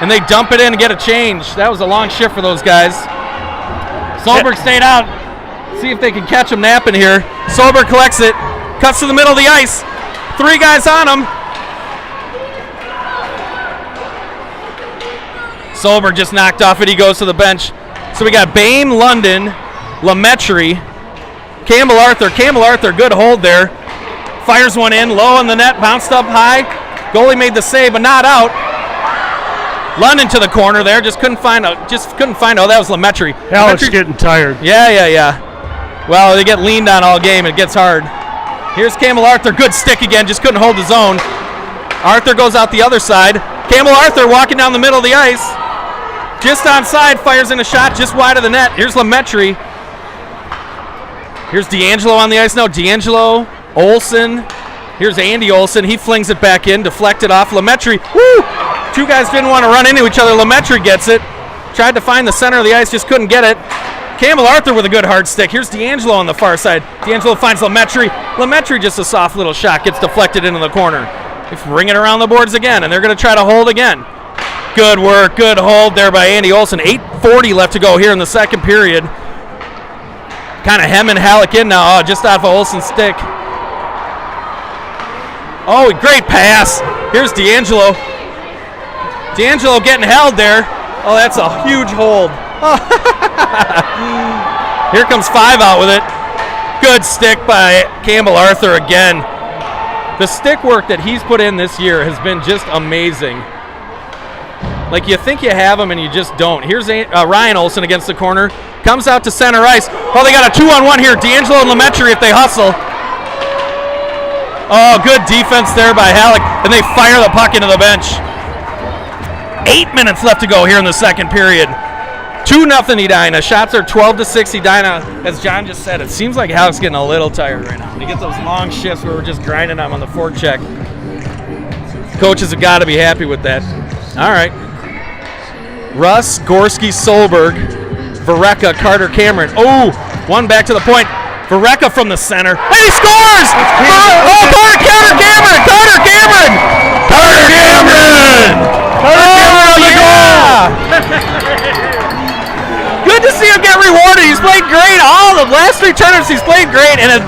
And they dump it in and get a change. That was a long shift for those guys. Solberg stayed out. See if they can catch him napping here. Solberg collects it. Cuts to the middle of the ice. 3 guys on him. Solberg just knocked off it. He goes to the bench. So we got Bame, London, Lemaitre, Campbell Arthur. Campbell Arthur, good hold there. Fires one in, low on the net, bounced up high. Goalie made the save, but not out. London to the corner there, just couldn't find. Oh, that was Lemaitre. Hallock's getting tired. Yeah. Well, they get leaned on all game. It gets hard. Here's Campbell Arthur, good stick again, just couldn't hold his own. Arthur goes out the other side. Campbell Arthur walking down the middle of the ice. Just onside, fires in a shot just wide of the net. Here's Lemaitre. Here's D'Angelo on the ice now. D'Angelo, Olsen. Here's Andy Olsen. He flings it back in, deflected off. Lemaitre. Woo! Two guys didn't want to run into each other. Lemaitre gets it. Tried to find the center of the ice, just couldn't get it. Campbell Arthur with a good hard stick. Here's D'Angelo on the far side. D'Angelo finds Lemaitre. Lemaitre just a soft little shot, gets deflected into the corner. They ring it around the boards again, and they're going to try to hold again. Good work, good hold there by Andy Olsen. 8:40 left to go here in the second period. Kind of hemming Hallock in now. Oh, just off of Olsen's stick. Oh, great pass. Here's D'Angelo. D'Angelo getting held there. Oh, that's a huge hold. Here comes 5 out with it. Good stick by Campbell Arthur again. The stick work that he's put in this year has been just amazing. Like, you think you have him and you just don't. Here's Ryan Olsen against the corner. Comes out to center ice. Oh, they got a 2-on-1 here. D'Angelo and Lemaitre if they hustle. Oh, good defense there by Hallock. And they fire the puck into the bench. 8 minutes left to go here in the second period. 2-0 Edina. Shots are 12-6 Edina. As John just said, it seems like Hallock's getting a little tired right now. When you get those long shifts where we're just grinding them on the forecheck. Coaches have got to be happy with that. All right. Russ, Gorski, Solberg, Vareka, Carter, Cameron. Oh, one back to the point. Vareka from the center. And he scores! Carter Cameron! Carter Cameron on the goal! Good to see him get rewarded. He's played great. All the last 3 tournaments he's played great, and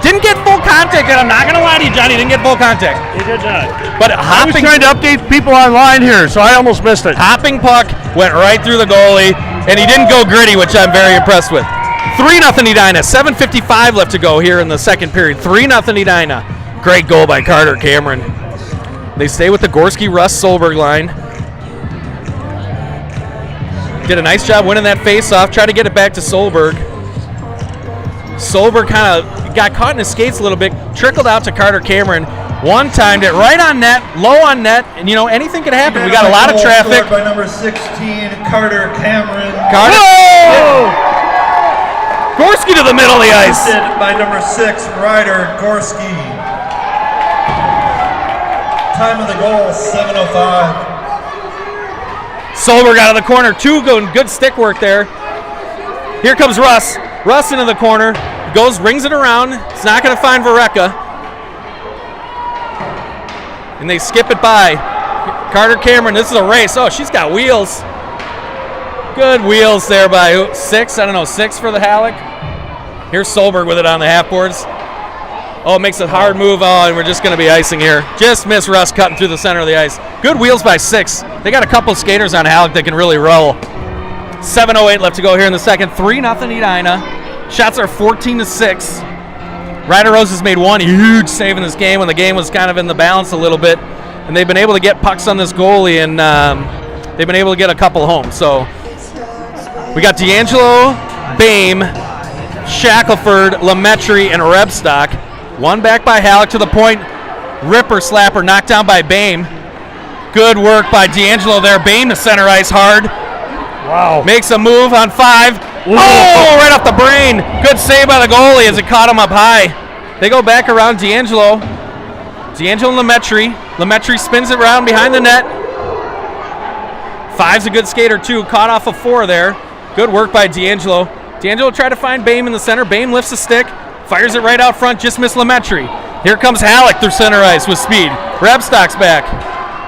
didn't get full contact. And I'm not going to lie to you, Johnny, didn't get full contact. He did not. But I was trying to update people online here, so I almost missed it. Hopping puck went right through the goalie, and he didn't go gritty, which I'm very impressed with. 3-0 Edina. 7:55 left to go here in the second period. 3-0 Edina. Great goal by Carter Cameron. They stay with the Gorski, Russ, Solberg line. Did a nice job winning that face-off. Tried to get it back to Solberg. Solberg kind of got caught in his skates a little bit. Trickled out to Carter Cameron. One-timed it right on net, low on net, and anything could happen. We got a lot of traffic. By number 16, Carter Cameron. Whoa! Gorski to the middle of the ice. By number 6, Ryder Gorski. Time of the goal, 7:05. Solberg out of the corner, 2 going, good stick work there. Here comes Russ. Russ into the corner, rings it around. It's not going to find Vareka. And they skip it by. Carter Cameron, this is a race. Oh, she's got wheels. Good wheels there by 6. I don't know, 6 for the Hallock. Here's Solberg with it on the half boards. Oh, it makes a hard move. Oh, and we're just going to be icing here. Just missed Russ cutting through the center of the ice. Good wheels by 6. They got a couple skaters on Hallock that can really roll. 7:08 left to go here in the second. 3-0 Edina. Shots are 14-6. Ryder Rose has made one huge save in this game when the game was kind of in the balance a little bit. And they've been able to get pucks on this goalie, and they've been able to get a couple home. So we got D'Angelo, Bame, Shackelford, Lemaitre, and Rebstock. One back by Hallock to the point. Ripper slapper knocked down by Bame. Good work by D'Angelo there. Bame to center ice hard. Wow. Makes a move on 5. Ooh. Oh, right off the brain. Good save by the goalie as it caught him up high. They go back around D'Angelo. D'Angelo and Lemaitre. Lemaitre spins it around behind the net. 5's a good skater too. Caught off of 4 there. Good work by D'Angelo. D'Angelo tried to find Bame in the center. Bame lifts a stick. Fires it right out front. Just missed Lemaitre. Here comes Hallock through center ice with speed. Rebstock's back.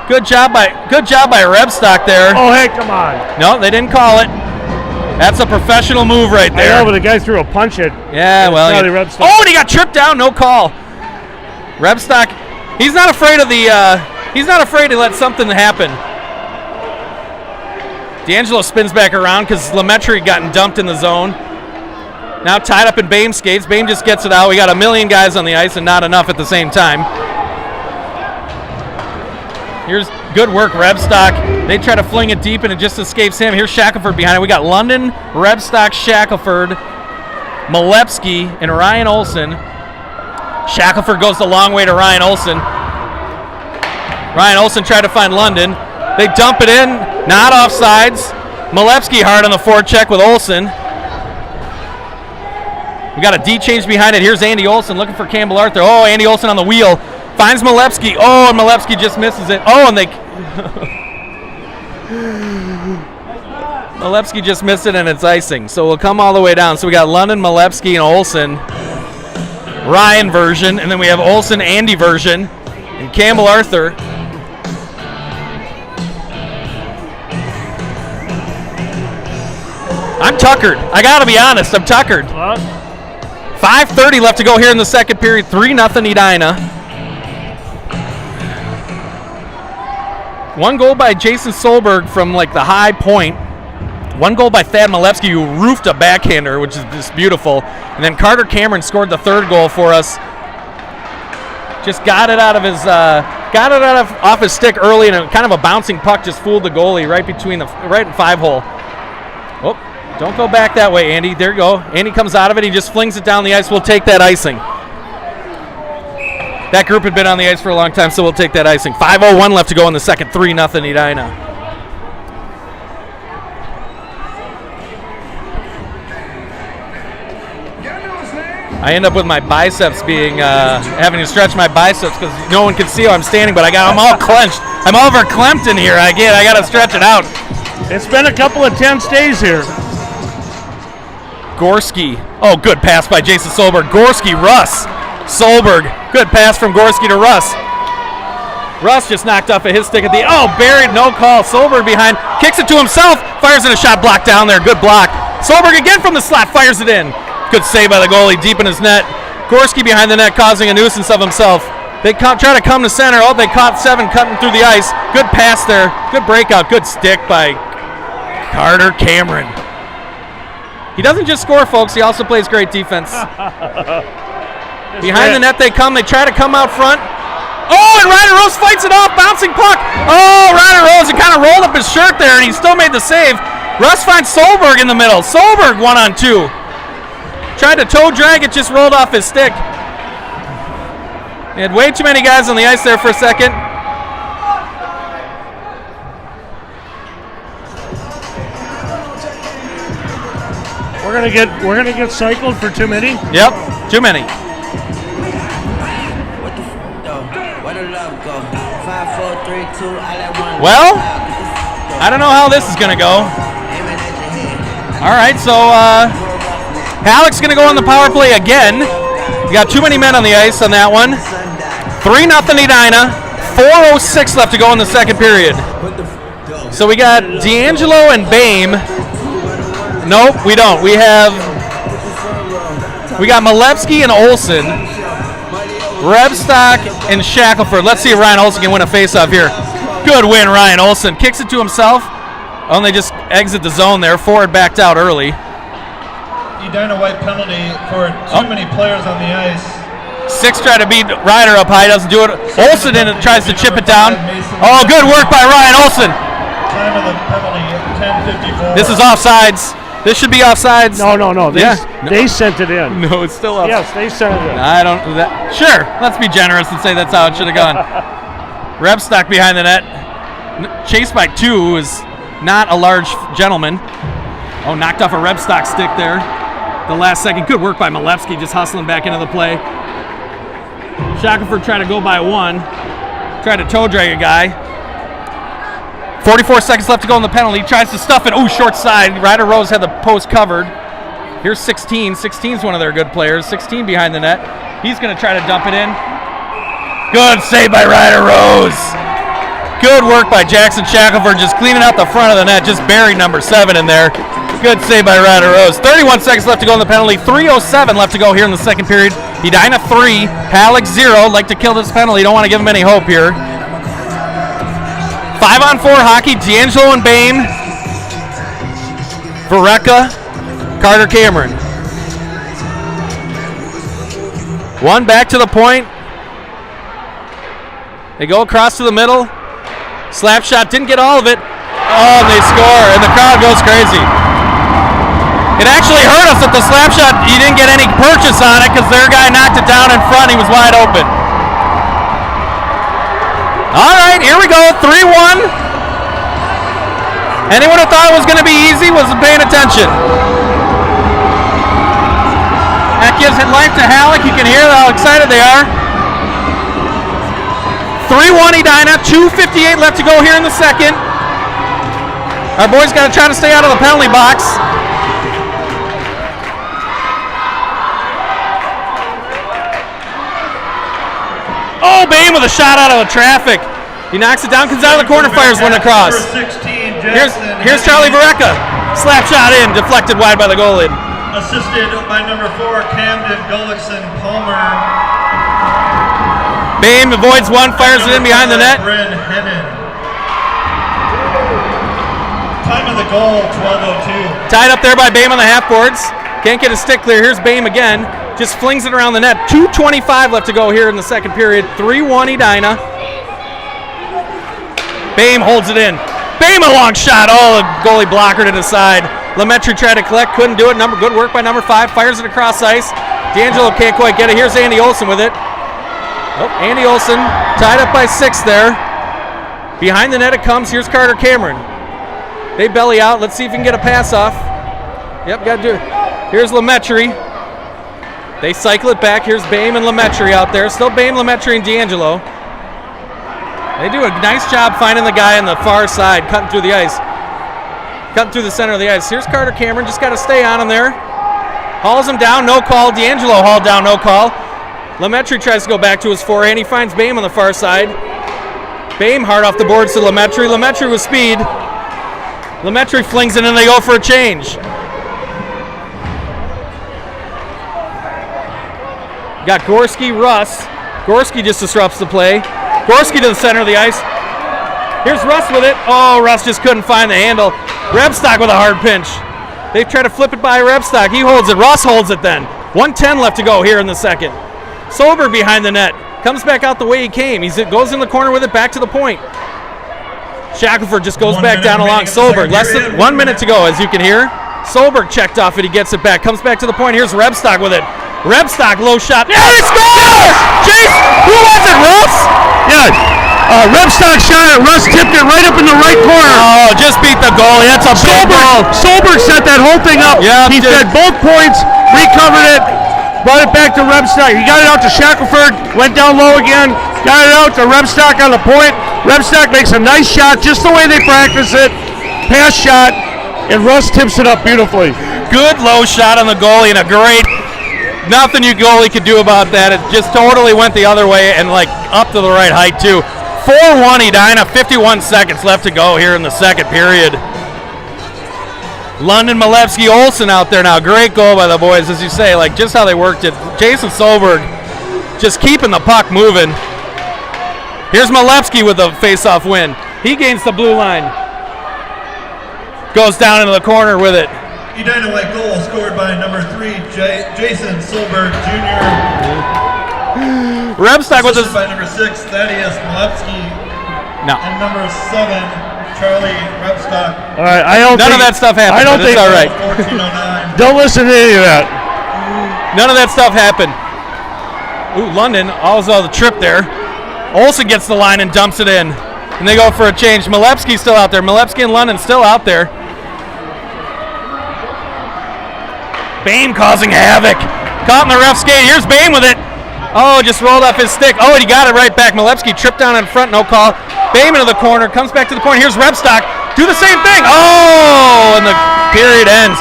Good job by Rebstock there. Oh, hey, come on. No, they didn't call it. That's a professional move right there. I know, but the guy threw a punch at. Yeah, well. Oh, and he got tripped down. No call. Rebstock. He's not afraid of he's not afraid to let something happen. D'Angelo spins back around because Lemaitre gotten dumped in the zone. Now tied up in Bame's skates. Bame just gets it out. We got a million guys on the ice and not enough at the same time. Here's good work, Rebstock. They try to fling it deep and it just escapes him. Here's Shackelford behind it. We got London, Rebstock, Shackelford, Malepsky, and Ryan Olsen. Shackelford goes the long way to Ryan Olsen. Ryan Olsen tried to find London. They dump it in, not offsides. Malepsky hard on the forecheck with Olsen. We got a D change behind it. Here's Andy Olsen looking for Campbell Arthur. Oh, Andy Olsen on the wheel. Finds Malepsky. Oh, and Malepsky just misses it. Oh, and they... Malepsky just missed it, and it's icing. So we'll come all the way down. So we got London, Malepsky, and Olsen. Ryan version. And then we have Olsen, Andy version. And Campbell Arthur. I'm tuckered. I got to be honest. I'm tuckered. 5:30 left to go here in the second period. 3-0 Edina. One goal by Jason Solberg from like the high point. One goal by Thad Malepsky, who roofed a backhander, which is just beautiful. And then Carter Cameron scored the third goal for us. Just got it out of his, off his stick early, and kind of a bouncing puck just fooled the goalie right in 5-hole. Oh, don't go back that way, Andy. There you go. Andy comes out of it. He just flings it down the ice. We'll take that icing. That group had been on the ice for a long time, so we'll take that icing. 5:01 left to go in the second. 3-0 Edina. I end up with my biceps being, having to stretch my biceps because no one can see how I'm standing, but I'm all clenched. I'm all verklempt in here. I got to stretch it out. It's been a couple of tense days here. Gorski. Oh, good pass by Jason Solberg. Gorski, Russ. Solberg. Good pass from Gorski to Russ. Russ just knocked off of his stick at the... Oh, buried, no call. Solberg behind. Kicks it to himself. Fires in a shot block down there. Good block. Solberg again from the slot. Fires it in. Good save by the goalie deep in his net. Gorski behind the net causing a nuisance of himself. They try to come to center. Oh, they caught 7 cutting through the ice. Good pass there. Good breakout. Good stick by Carter Cameron. He doesn't just score, folks. He also plays great defense. Behind the net they come. They try to come out front. Oh, and Ryder Rose fights it off. Bouncing puck. Oh, Ryder Rose. It kind of rolled up his shirt there, and he still made the save. Russ finds Solberg in the middle. Solberg 1-on-2. Tried to toe drag. It just rolled off his stick. They had way too many guys on the ice there for a second. We're gonna get cycled for too many. Yep, too many. Well, I don't know how this is gonna go. All right, so Hallock's gonna go on the power play again. We got too many men on the ice on that one. 3-0 Edina. 4:06 left to go in the second period. So we got D'Angelo and Bame. Nope, we don't. We got Malepsky and Olsen, Rebstock and Shackelford. Let's see if Ryan Olsen can win a faceoff here. Good win, Ryan Olsen. Kicks it to himself. Oh, and they just exit the zone there. Forward backed out early. Edina white penalty for too many players on the ice. 6 tried to beat Ryder up high. Doesn't do it. Olsen in it, tries to chip it down. Oh, good work by Ryan Olsen. Time of the penalty, 10:54. This is offsides. This should be offsides. No. They sent it in. No, it's still offsides. Yes, they sent it in. I don't. Sure, let's be generous and say that's how it should have gone. Rebstock behind the net. Chased by 2, who is not a large gentleman. Oh, knocked off a Rebstock stick there. The last second. Good work by Malepsky, just hustling back into the play. Shackelford tried to go by 1. Tried to toe drag a guy. 44 seconds left to go in the penalty. Tries to stuff it. Ooh, short side. Ryder Rose had the post covered. Here's 16. 16's one of their good players. 16 behind the net. He's going to try to dump it in. Good save by Ryder Rose. Good work by Jackson Shackelford, just cleaning out the front of the net. Just buried number 7 in there. Good save by Ryder Rose. 31 seconds left to go in the penalty. 3:07 left to go here in the second period. Edina 3, Hallock 0. Like to kill this penalty. Don't want to give him any hope here. 5-on-4 hockey. D'Angelo and Bame. Vereka, Carter Cameron. One back to the point. They go across to the middle. Slap shot, didn't get all of it. Oh, and they score, and the crowd goes crazy. It actually hurt us that the slap shot, you didn't get any purchase on it because their guy knocked it down in front. He was wide open. All right, here we go, 3-1. Anyone who thought it was going to be easy wasn't paying attention. That gives it life to Hallock. You can hear how excited they are. 3-1 Edina, 2:58 left to go here in the second. Our boys got to try to stay out of the penalty box. Oh, Bain with a shot out of the traffic. He knocks it down, comes out of the corner, fires one across. Here's Charlie Vereka. Slap shot in, deflected wide by the goalie. Assisted by number 4, Camden Gullickson Palmer. Bain avoids one, fires it in behind the net. Bryn Hennon. Time of the goal, 12:02. Tied up there by Bain on the half boards. Can't get a stick clear. Here's Bain again. Just flings it around the net. 2:25 left to go here in the second period. 3-1 Edina. Bain holds it in. Bain a long shot. Oh, the goalie blockered it aside. Lemaitre tried to collect, couldn't do it. Good work by number 5. Fires it across ice. D'Angelo can't quite get it. Here's Andy Olsen with it. Oh, Andy Olsen tied up by 6 there. Behind the net it comes. Here's Carter Cameron. They belly out. Let's see if we can get a pass off. Yep, got to do it. Here's Lemaitre. They cycle it back. Here's Bain and Lemaitre out there. Still Bain, Lemaitre, and D'Angelo. They do a nice job finding the guy on the far side, cutting through the ice. Cutting through the center of the ice. Here's Carter Cameron. Just got to stay on him there. Hauls him down. No call. D'Angelo hauled down. No call. Lemaitre tries to go back to his forehand. He finds Bain on the far side. Bain hard off the boards to Lemaitre. Lemaitre with speed. Lemaitre flings it and they go for a change. Got Gorski, Russ. Gorski just disrupts the play. Gorski to the center of the ice. Here's Russ with it. Oh, Russ just couldn't find the handle. Rebstock with a hard pinch. They try to flip it by Rebstock. He holds it. Russ holds it then. 1:10 left to go here in the second. Solberg behind the net. Comes back out the way he came. He goes in the corner with it back to the point. Shackelford just goes back down along Solberg. Less than 1 minute to go, as you can hear. Solberg checked off it. He gets it back. Comes back to the point. Here's Rebstock with it. Rebstock, low shot. Yeah, he scores! Chase, who was it, Russ? Yeah, Rebstock shot it. Russ tipped it right up in the right corner. Oh, just beat the goalie. That's a big goal. Solberg set that whole thing up. Yeah, he fed both points, recovered it, brought it back to Rebstock. He got it out to Shackelford, went down low again, got it out to Rebstock on the point. Rebstock makes a nice shot, just the way they practice it. Pass shot, and Russ tips it up beautifully. Good low shot on the goalie and a great. Nothing your goalie could do about that. It just totally went the other way and like up to the right height too. 4-1 Edina, 51 seconds left to go here in the second period. London, Malevsky, Olsen out there now. Great goal by the boys, as you say, like just how they worked it. Jason Solberg just keeping the puck moving. Here's Malevsky with the face-off win. He gains the blue line. Goes down into the corner with it. Edina white goal scored by number 3, Jason Solberg Jr. Rebstock with Assisted by number 6, Thaddeus Malevsky. No. And number 7, Charlie Rebstock. All right, none of that stuff happened. I don't think it's all right. 14:09. Don't listen to any of that. None of that stuff happened. Ooh, London, also the trip there. Olsen gets the line and dumps it in. And they go for a change. Malevsky's still out there. Malevsky and London still out there. Bain causing havoc. Caught in the ref skate. Here's Bain with it. Oh, just rolled off his stick. Oh, and he got it right back. Malevsky tripped down in front. No call. Bain into the corner. Comes back to the point. Here's Rebstock. Do the same thing. Oh, and the period ends.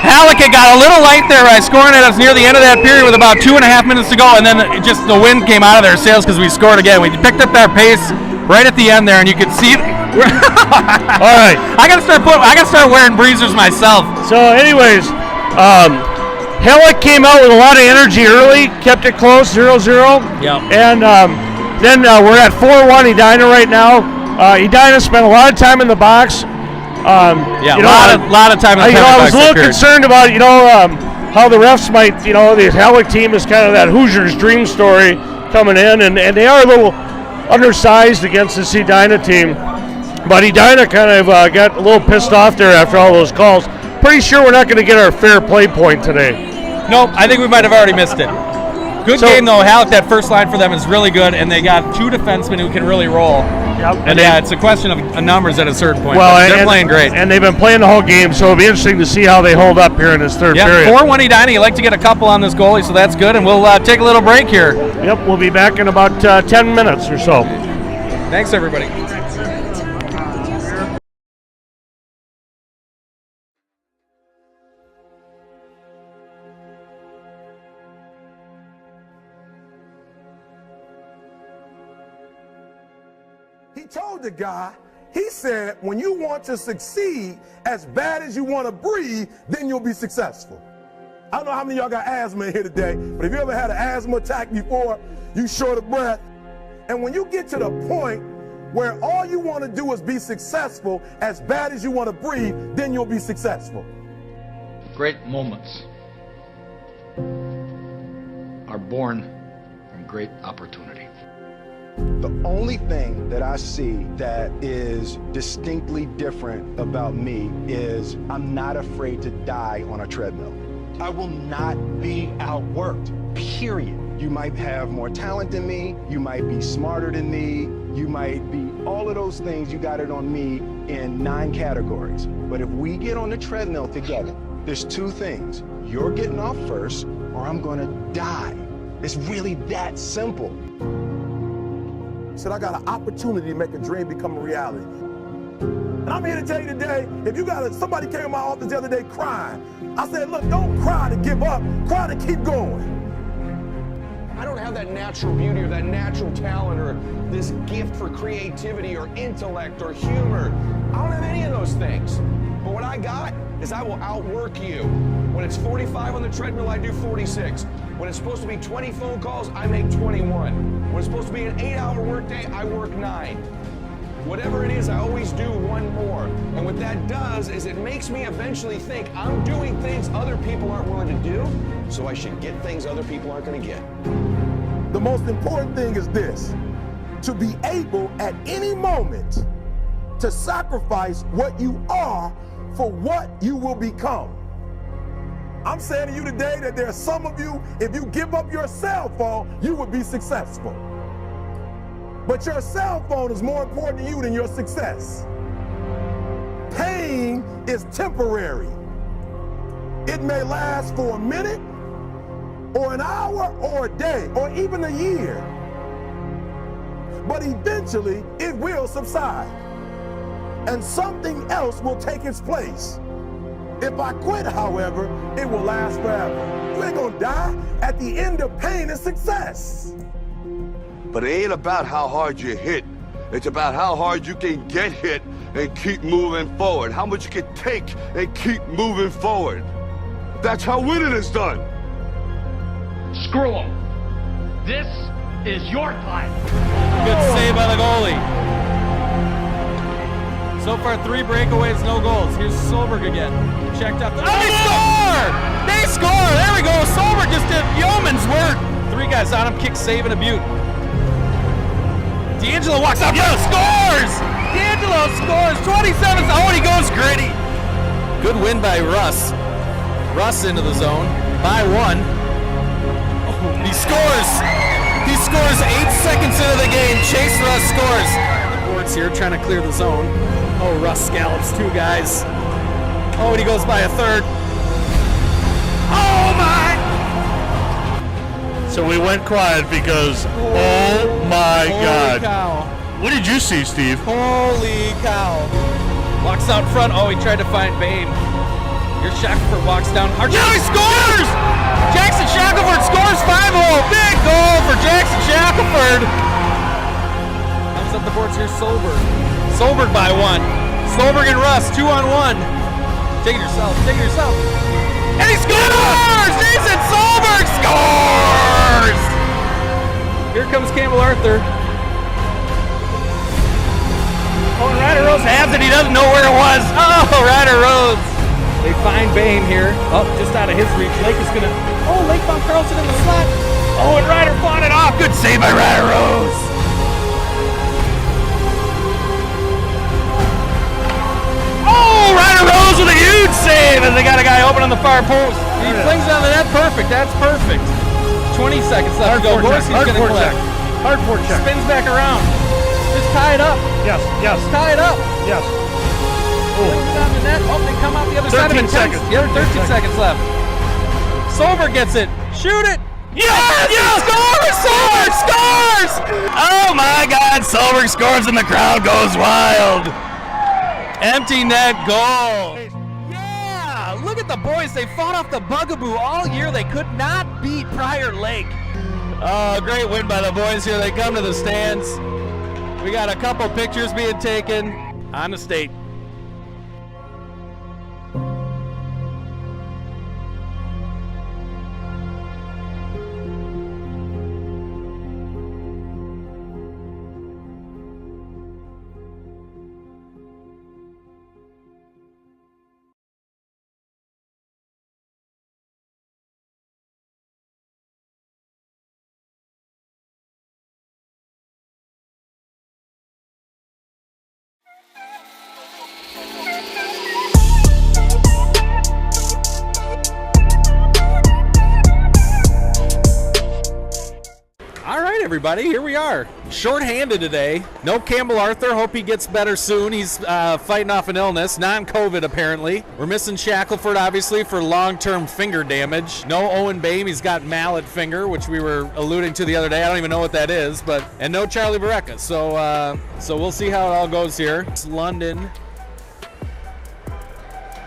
Hallock got a little light there by scoring it us near the end of that period with about 2.5 minutes to go, and then just the wind came out of their sails because we scored again. We picked up that pace right at the end there, and you could see. All right, I gotta start wearing breezers myself. So, anyways, Hallock came out with a lot of energy early, kept it close, 0-0. Yeah. And then we're at 4-1 Edina right now. Edina spent a lot of time in the box. Yeah, a lot of time. I was a little concerned about how the refs might, the Hallock team is kind of that Hoosiers dream story coming in, and they are a little undersized against this Edina team. But Edina kind of got a little pissed off there after all those calls. Pretty sure we're not going to get our fair play point today. Nope, I think we might have already missed it. Good game, though. Hallock, that first line for them is really good, and they got 2 defensemen who can really roll. Yep. And it's a question of numbers at a certain point. Well, they're playing great. And they've been playing the whole game, so it'll be interesting to see how they hold up here in this third period. 4-1 Edina. You like to get a couple on this goalie, so that's good. And we'll take a little break here. Yep, we'll be back in about 10 minutes or so. Thanks, everybody. He told the guy, he said, when you want to succeed as bad as you want to breathe, then you'll be successful. I don't know how many of y'all got asthma in here today, but if you ever had an asthma attack before, you short of breath. And when you get to the point where all you want to do is be successful as bad as you want to breathe, then you'll be successful. Great moments are born from great opportunity. The only thing that I see that is distinctly different about me is I'm not afraid to die on a treadmill. I will not be outworked, period. You might have more talent than me, you might be smarter than me, you might be all of those things, you got it on me in 9 categories. But if we get on the treadmill together, there's 2 things. You're getting off first, or I'm gonna die. It's really that simple. Said, I got an opportunity to make a dream become a reality. And I'm here to tell you today, if you got somebody came in my office the other day crying, I said, look, don't cry to give up, cry to keep going. I don't have that natural beauty or that natural talent or this gift for creativity or intellect or humor. I don't have any of those things. But what I got is I will outwork you. When it's 45 on the treadmill, I do 46. When it's supposed to be 20 phone calls, I make 21. When it's supposed to be an 8-hour workday, I work 9. Whatever it is, I always do 1 more. And what that does is it makes me eventually think I'm doing things other people aren't willing to do, so I should get things other people aren't going to get. The most important thing is this, to be able at any moment to sacrifice what you are for what you will become. I'm saying to you today that there are some of you, if you give up your cell phone, you would be successful. But your cell phone is more important to you than your success. Pain is temporary. It may last for a minute, or an hour, or a day, or even a year. But eventually, it will subside. And something else will take its place. If I quit, however, it will last forever. You ain't gonna die. At the end of pain is success. But it ain't about how hard you hit. It's about how hard you can get hit and keep moving forward. How much you can take and keep moving forward. That's how winning is done. Screw them. This is your time. Good save by the goalie. So far, 3 breakaways, no goals. Here's Solberg again. Checked up. Oh, they score! They score! There we go. Solberg just did yeoman's work. 3 guys on him, kick, save, and a beaut. D'Angelo walks out. Yeah, scores! D'Angelo scores. 27th. Oh, and he goes gritty. Good win by Russ. Russ into the zone by 1. Oh, he scores. He scores 8 seconds into the game. Chase Russ scores. The boards here trying to clear the zone. Oh, Russ scallops 2 guys. Oh, and he goes by a 3rd. Oh, my! So we went quiet because, oh my God. Cow. What did you see, Steve? Holy cow. Walks out front. Oh, he tried to find Bain. Here's Shackelford walks down. He scores! Jackson Shackelford scores 5-0. Big goal for Jackson Shackelford. Comes up the boards here, Solberg. Solberg by 1. Solberg and Russ, 2-on-1. Take it yourself, take it yourself. And he scores! Jason Solberg scores! Here comes Campbell Arthur. Oh, and Ryder Rose has it. He doesn't know where it was. Oh, Ryder Rose. They find Bame here. Oh, just out of his reach. Lake is gonna. Oh, Lake found Carlson in the slot. Oh, and Ryder fought it off. Good save by Ryder Rose. Oh, Ryder Rose with a huge save as they got a guy open on the far post. He flings it on the net. Perfect. That's perfect. 20 seconds left to go. Gorski's gonna collect. Hard forecheck. Spins back around. Just tie it up. Yes, yes. Just tie it up. Yes. Flings it on the net. Oh, they come out the other side of it. 13 seconds. The other 13 seconds left. Solberg gets it. Shoot it. Yes! Yes! Scores! Solberg scores! Oh my God! Solberg scores and the crowd goes wild. Empty net goal. Yeah! Look at the boys. They fought off the bugaboo all year. They could not beat Prior Lake. Oh, great win by the boys here. They come to the stands. We got a couple pictures being taken on the state. Everybody, here we are. Short-handed today. No Campbell Arthur. Hope he gets better soon. He's fighting off an illness, non-COVID apparently. We're missing Shackelford obviously for long-term finger damage. No Owen Bame. He's got mallet finger, which we were alluding to the other day. I don't even know what that is, and no Charlie Barreca. So we'll see how it all goes here. It's London.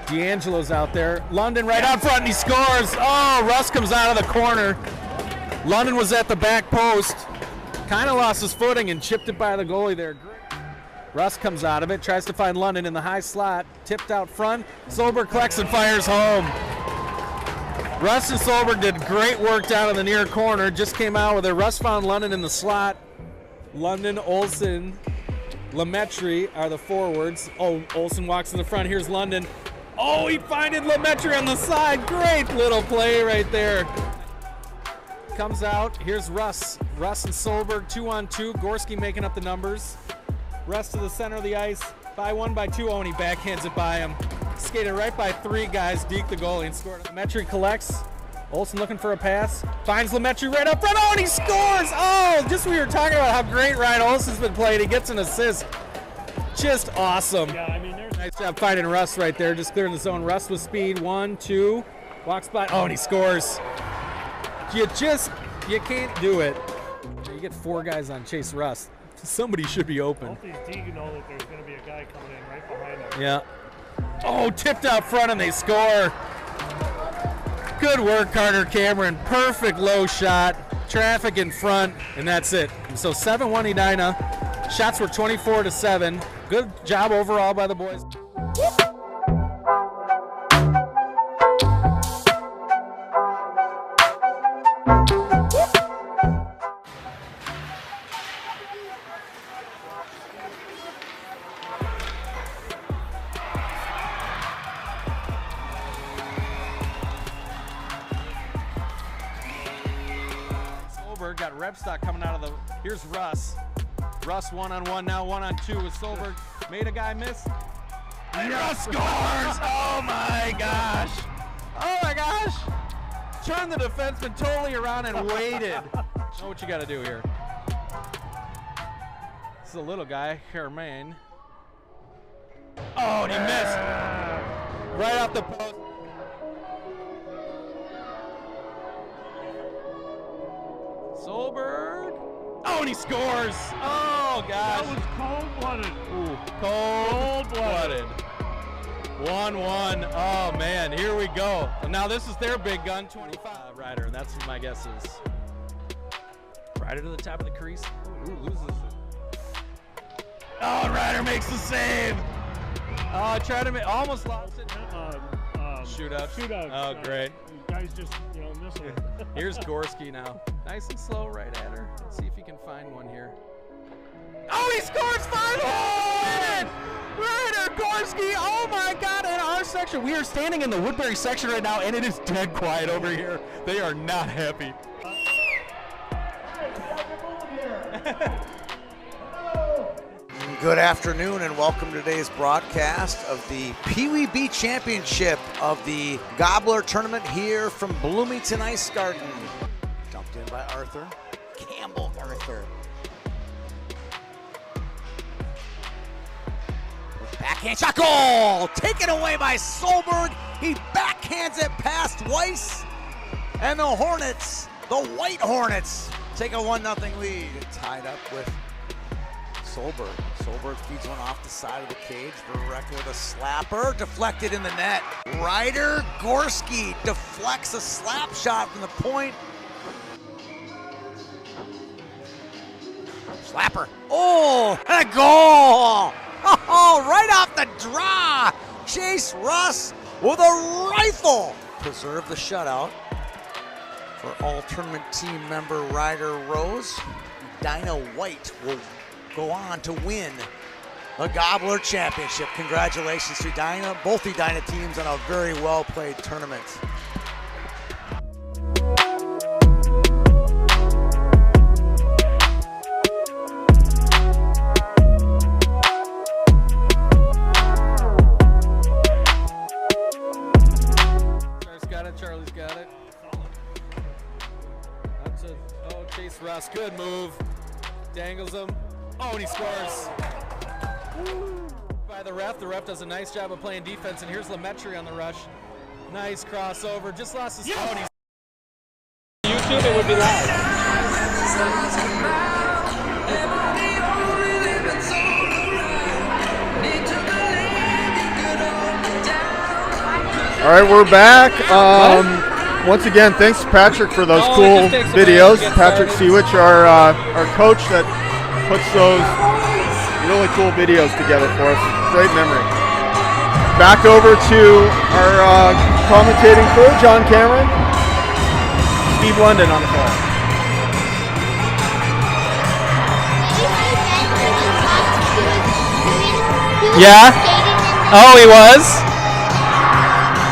D'Angelo's out there. London right out front, and he scores. Oh, Russ comes out of the corner. London was at the back post, kind of lost his footing and chipped it by the goalie there. Russ comes out of it, tries to find London in the high slot, tipped out front. Solberg collects and fires home. Russ and Solberg did great work down in the near corner, just came out with it. Russ found London in the slot. London, Olsen, Lemaitre are the forwards. Oh, Olsen walks in the front. Here's London. Oh, he finded Lemaitre on the side. Great little play right there. Comes out. Here's Russ. Russ and Solberg 2-on-2. Gorski making up the numbers. Russ to the center of the ice. By 1, by 2. Oh, and he backhands it by him. Skated right by 3 guys. Deked the goalie and scored. Lemaitre collects. Olsen looking for a pass. Finds Lemaitre right up front. Oh, and he scores! Oh, just we were talking about how great Ryan Olsen's been playing. He gets an assist. Just awesome. Yeah, I mean, there's nice job finding Russ right there. Just clearing the zone. Russ with speed. 1, 2. Walks by. Oh, and he scores. You can't do it. You get 4 guys on Chase Russ. Somebody should be open. Both these D, you know that there's going to be a guy coming in right behind them. Yeah. Oh, tipped out front and they score. Good work, Carter Cameron. Perfect low shot. Traffic in front, and that's it. So 7-1 Edina. Shots were 24-7. Good job overall by the boys. Got Rebstock coming out of the. Here's Russ. Russ 1-on-1 now 1-on-2 with Solberg. Made a guy miss. And Russ scores! Oh my gosh! Oh my gosh! Turned the defenseman totally around and waited. Know what you got to do here. This is a little guy, Hermain. Oh, and he missed. Right off the post. Solberg. Oh, and he scores. Oh, gosh. That was cold-blooded. Ooh, cold-blooded. 1-1. Oh, man, here we go. And now this is their big gun, 25 Ryder, and that's what my guess is. Ryder to the top of the crease. Ooh, loses it. Oh, Ryder makes the save. Oh, tried to make, almost lost it. Shootout. Oh, great. Guys just, missing it. Here's Gorski now. Nice and slow right at her. Let's see if he can find one here. Oh, he scores finally! Gorski, oh my God, in our section. We are standing in the Woodbury section right now, and it is dead quiet over here. They are not happy. Good afternoon and welcome to today's broadcast of the PWB Championship of the Gobbler Tournament here from Bloomington Ice Garden. Dumped in by Arthur. Campbell Arthur. Backhand shot, goal! Taken away by Solberg. He backhands it past Weiss. And the Hornets, the White Hornets, take a 1-0 lead. Tied up with Solberg. Solberg feeds one off the side of the cage. Verreck with a slapper, deflected in the net. Ryder Gorski deflects a slap shot from the point. Slapper. Oh, and a goal! Oh, right off the draw. Chase Russ with a rifle. Preserve the shutout for all-tournament team member Ryder Rose. Edina White will go on to win the Gobbler Championship. Congratulations to Edina, both Edina teams on a very well-played tournament. Charlie's got it. That's it. Oh, Chase Russ, good move. Dangles him. Oh, and he scores. Woo. By the ref. The ref does a nice job of playing defense, and here's Lemaitre on the rush. Nice crossover. Just lost his phone. YouTube, it would be loud. All right, we're back. Once again, thanks Patrick for those cool videos. Patrick Seawich, our coach that puts those really cool videos together for us. Great memory. Back over to our commentating crew, John Cameron, Steve London on the phone. Yeah? Oh, he was?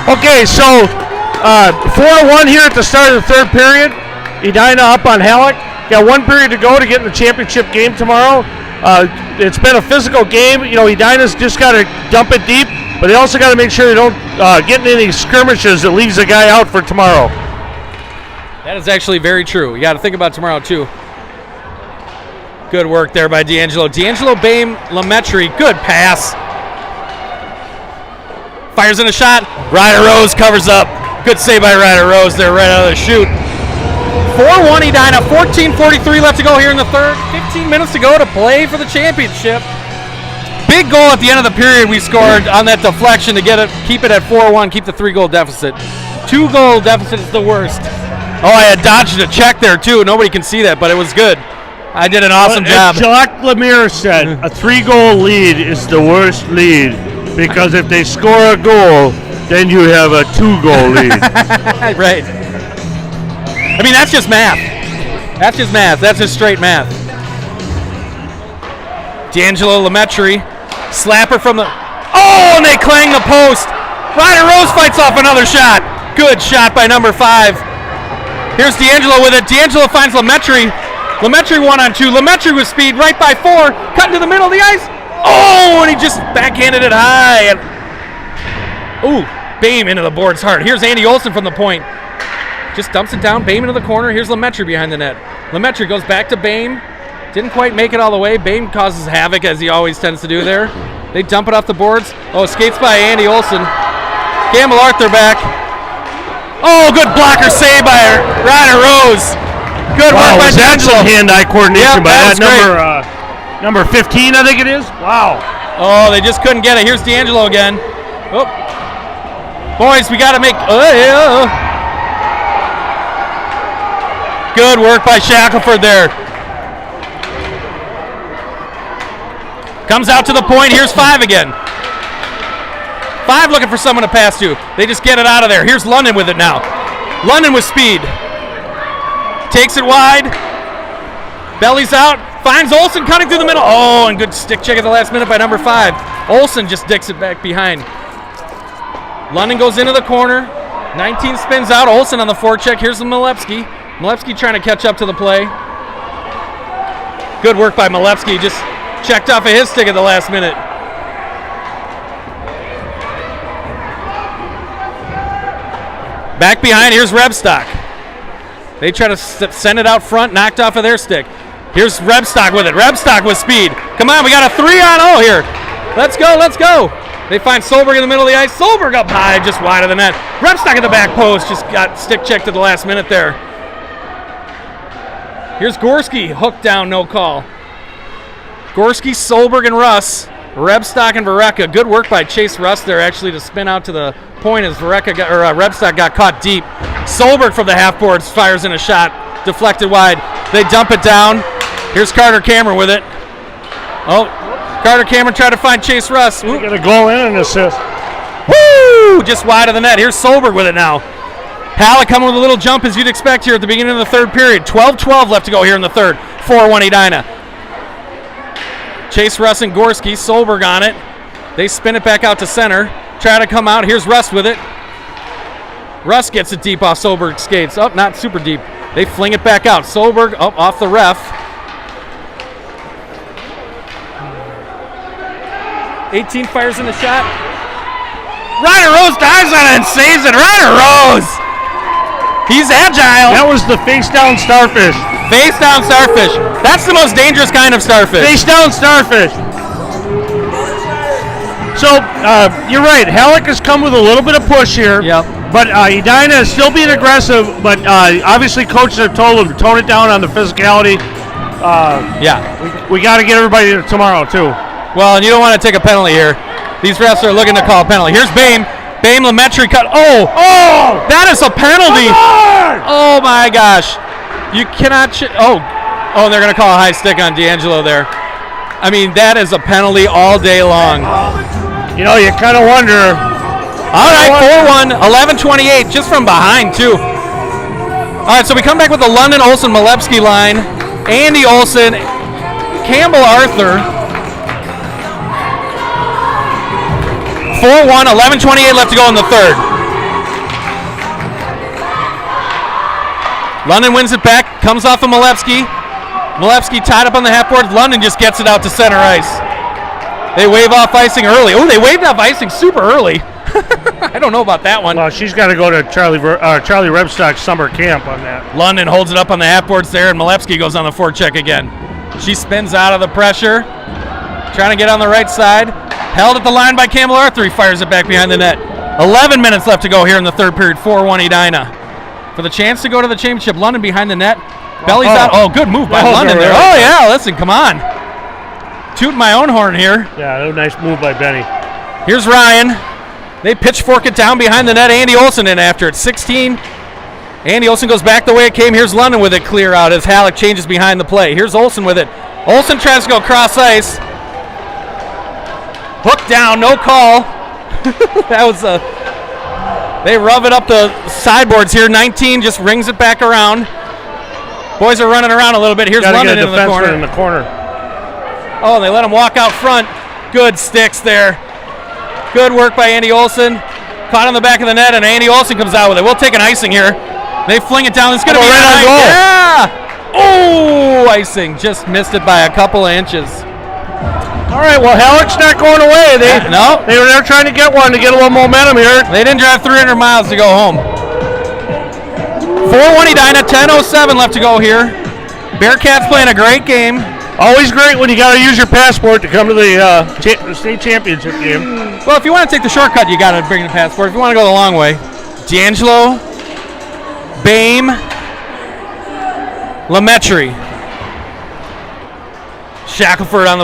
Okay, so 4-1 here at the start of the third period. Edina up on Hallock. Got 1 period to go to get in the championship game tomorrow. It's been a physical game. You know, Edina's just got to dump it deep, but they also got to make sure they don't get in any skirmishes that leaves a guy out for tomorrow. That is actually very true. You got to think about tomorrow, too. Good work there by D'Angelo. D'Angelo Bame, Lemaitre, good pass. Fires in a shot. Ryder Rose covers up. Good save by Ryder Rose there right out of the chute. 4-1 Edina. 14:43 left to go here in the third. 15 minutes to go to play for the championship. Big goal at the end of the period we scored on that deflection to get it, keep it at 4-1, keep the 3-goal deficit. 2-goal deficit is the worst. Oh, I had dodged a check there too. Nobody can see that, but it was good. I did an awesome job. Jacques Lemire said a 3-goal lead is the worst lead. Because if they score a goal, then you have a 2-goal lead. Right. I mean, that's just math. That's just math. That's just straight math. D'Angelo Lemaitre, slapper from the... Oh, and they clang the post. Ryder Rose fights off another shot. Good shot by number 5. Here's D'Angelo with it. D'Angelo finds Lemaitre. Lemaitre 1-on-2. Lemaitre with speed right by 4. Cutting to the middle of the ice. Oh, and he just backhanded it high. And ooh, Bame into the board's hard. Here's Andy Olson from the point. Just dumps it down. Bame into the corner. Here's Lemaitre behind the net. Lemaitre goes back to Bame. Didn't quite make it all the way. Bame causes havoc, as he always tends to do there. They dump it off the boards. Oh, escapes by Andy Olson. Campbell Arthur back. Oh, good blocker save by Ryder Rose. Good work by D'Angelo. That's some hand-eye coordination by that number 15, I think it is. Wow. Oh, they just couldn't get it. Here's D'Angelo again. Oh. Boys, we got to make... Good work by Shackelford there. Comes out to the point. Here's 5 again. 5 looking for someone to pass to. They just get it out of there. Here's London with it now. London with speed. Takes it wide. Bellies out. Finds Olsen cutting through the middle. Oh, and good stick check at the last minute by number 5. Olsen just dicks it back behind. London goes into the corner. 19 spins out. Olsen on the forecheck. Here's the Malewski. Malewski trying to catch up to the play. Good work by Malewski. Just checked off of his stick at the last minute. Back behind, here's Rebstock. They try to send it out front, knocked off of their stick. Here's Rebstock with it. Rebstock with speed. Come on, we got a 3-on-0 here. Let's go, let's go. They find Solberg in the middle of the ice. Solberg up high, just wide of the net. Rebstock at the back post, just got stick checked at the last minute there. Here's Gorski, hooked down, no call. Gorski, Solberg, and Russ. Rebstock and Vareka. Good work by Chase Russ there, actually, to spin out to the point as Rebstock got caught deep. Solberg from the half boards fires in a shot, deflected wide. They dump it down. Here's Carter Cameron with it. Oh, Carter Cameron tried to find Chase Russ. They got a goal and an assist. Woo! Just wide of the net. Here's Solberg with it now. Hallock coming with a little jump as you'd expect here at the beginning of the third period. 12-12 left to go here in the third. 4-1 Edina. Chase Russ and Gorski. Solberg on it. They spin it back out to center. Try to come out. Here's Russ with it. Russ gets it deep off Solberg's skates. Oh, not super deep. They fling it back out. Solberg up off the ref. 18 fires in the shot. Ryder Rose dives on it and saves it. Ryder Rose! He's agile. That was the face down starfish. Face down starfish. That's the most dangerous kind of starfish. Face down starfish. So, you're right. Hallock has come with a little bit of push here. Yep. But Edina is still being aggressive, but obviously coaches have told them to tone it down on the physicality. Yeah. We got to get everybody there tomorrow, too. Well, and you don't want to take a penalty here. These refs are looking to call a penalty. Here's Bame. Bame Lemetry cut. Oh! That is a penalty! Oh, my gosh. You cannot... Oh, they're going to call a high stick on D'Angelo there. I mean, that is a penalty all day long. You know, you kind of wonder... All right, 4-1, 11-28, just from behind, too. All right, so we come back with the London Olsen Malewski line. Andy Olsen, Campbell Arthur. 4-1, 11-28 left to go in the third. London wins it back, comes off of Malewski. Malewski tied up on the half board. London just gets it out to center ice. They wave off icing early. Oh, they waved off icing super early. I don't know about that one. Well, she's got to go to Charlie Rebstock's summer camp on that. London holds it up on the half boards there, and Malewski goes on the forecheck again. She spins out of the pressure, trying to get on the right side. Held at the line by Campbell Arthur. He fires it back behind the net. 11 minutes left to go here in the third period. 4-1 Edina. For the chance to go to the championship, London behind the net. Belly's out. Oh, good move by London there. Oh, yeah, listen, come on. Tooting my own horn here. Yeah, nice move by Benny. Here's Ryan. They pitchfork it down behind the net. Andy Olsen in after it. 16. Andy Olsen goes back the way it came. Here's London with it clear out as Hallock changes behind the play. Here's Olsen with it. Olsen tries to go cross ice. Hook down, no call. That was they rub it up the sideboards here. 19 just rings it back around. Boys are running around a little bit. Here's London in the corner. Oh, and they let him walk out front. Good sticks there. Good work by Andy Olsen. Caught on the back of the net, and Andy Olsen comes out with it. We'll take an icing here. They fling it down. It's going to be right on goal. Yeah. Oh, icing. Just missed it by a couple of inches. All right, well, Hallock's not going away. They're trying to get one to get a little momentum here. They didn't drive 300 miles to go home. 4-1 Edina, 10:07 left to go here. Bearcats playing a great game. Always great when you got to use your passport to come to the state championship game. Well, if you want to take the shortcut, you got to bring the passport. If you want to go the long way, D'Angelo, Bame, Lemetry, Shackelford on the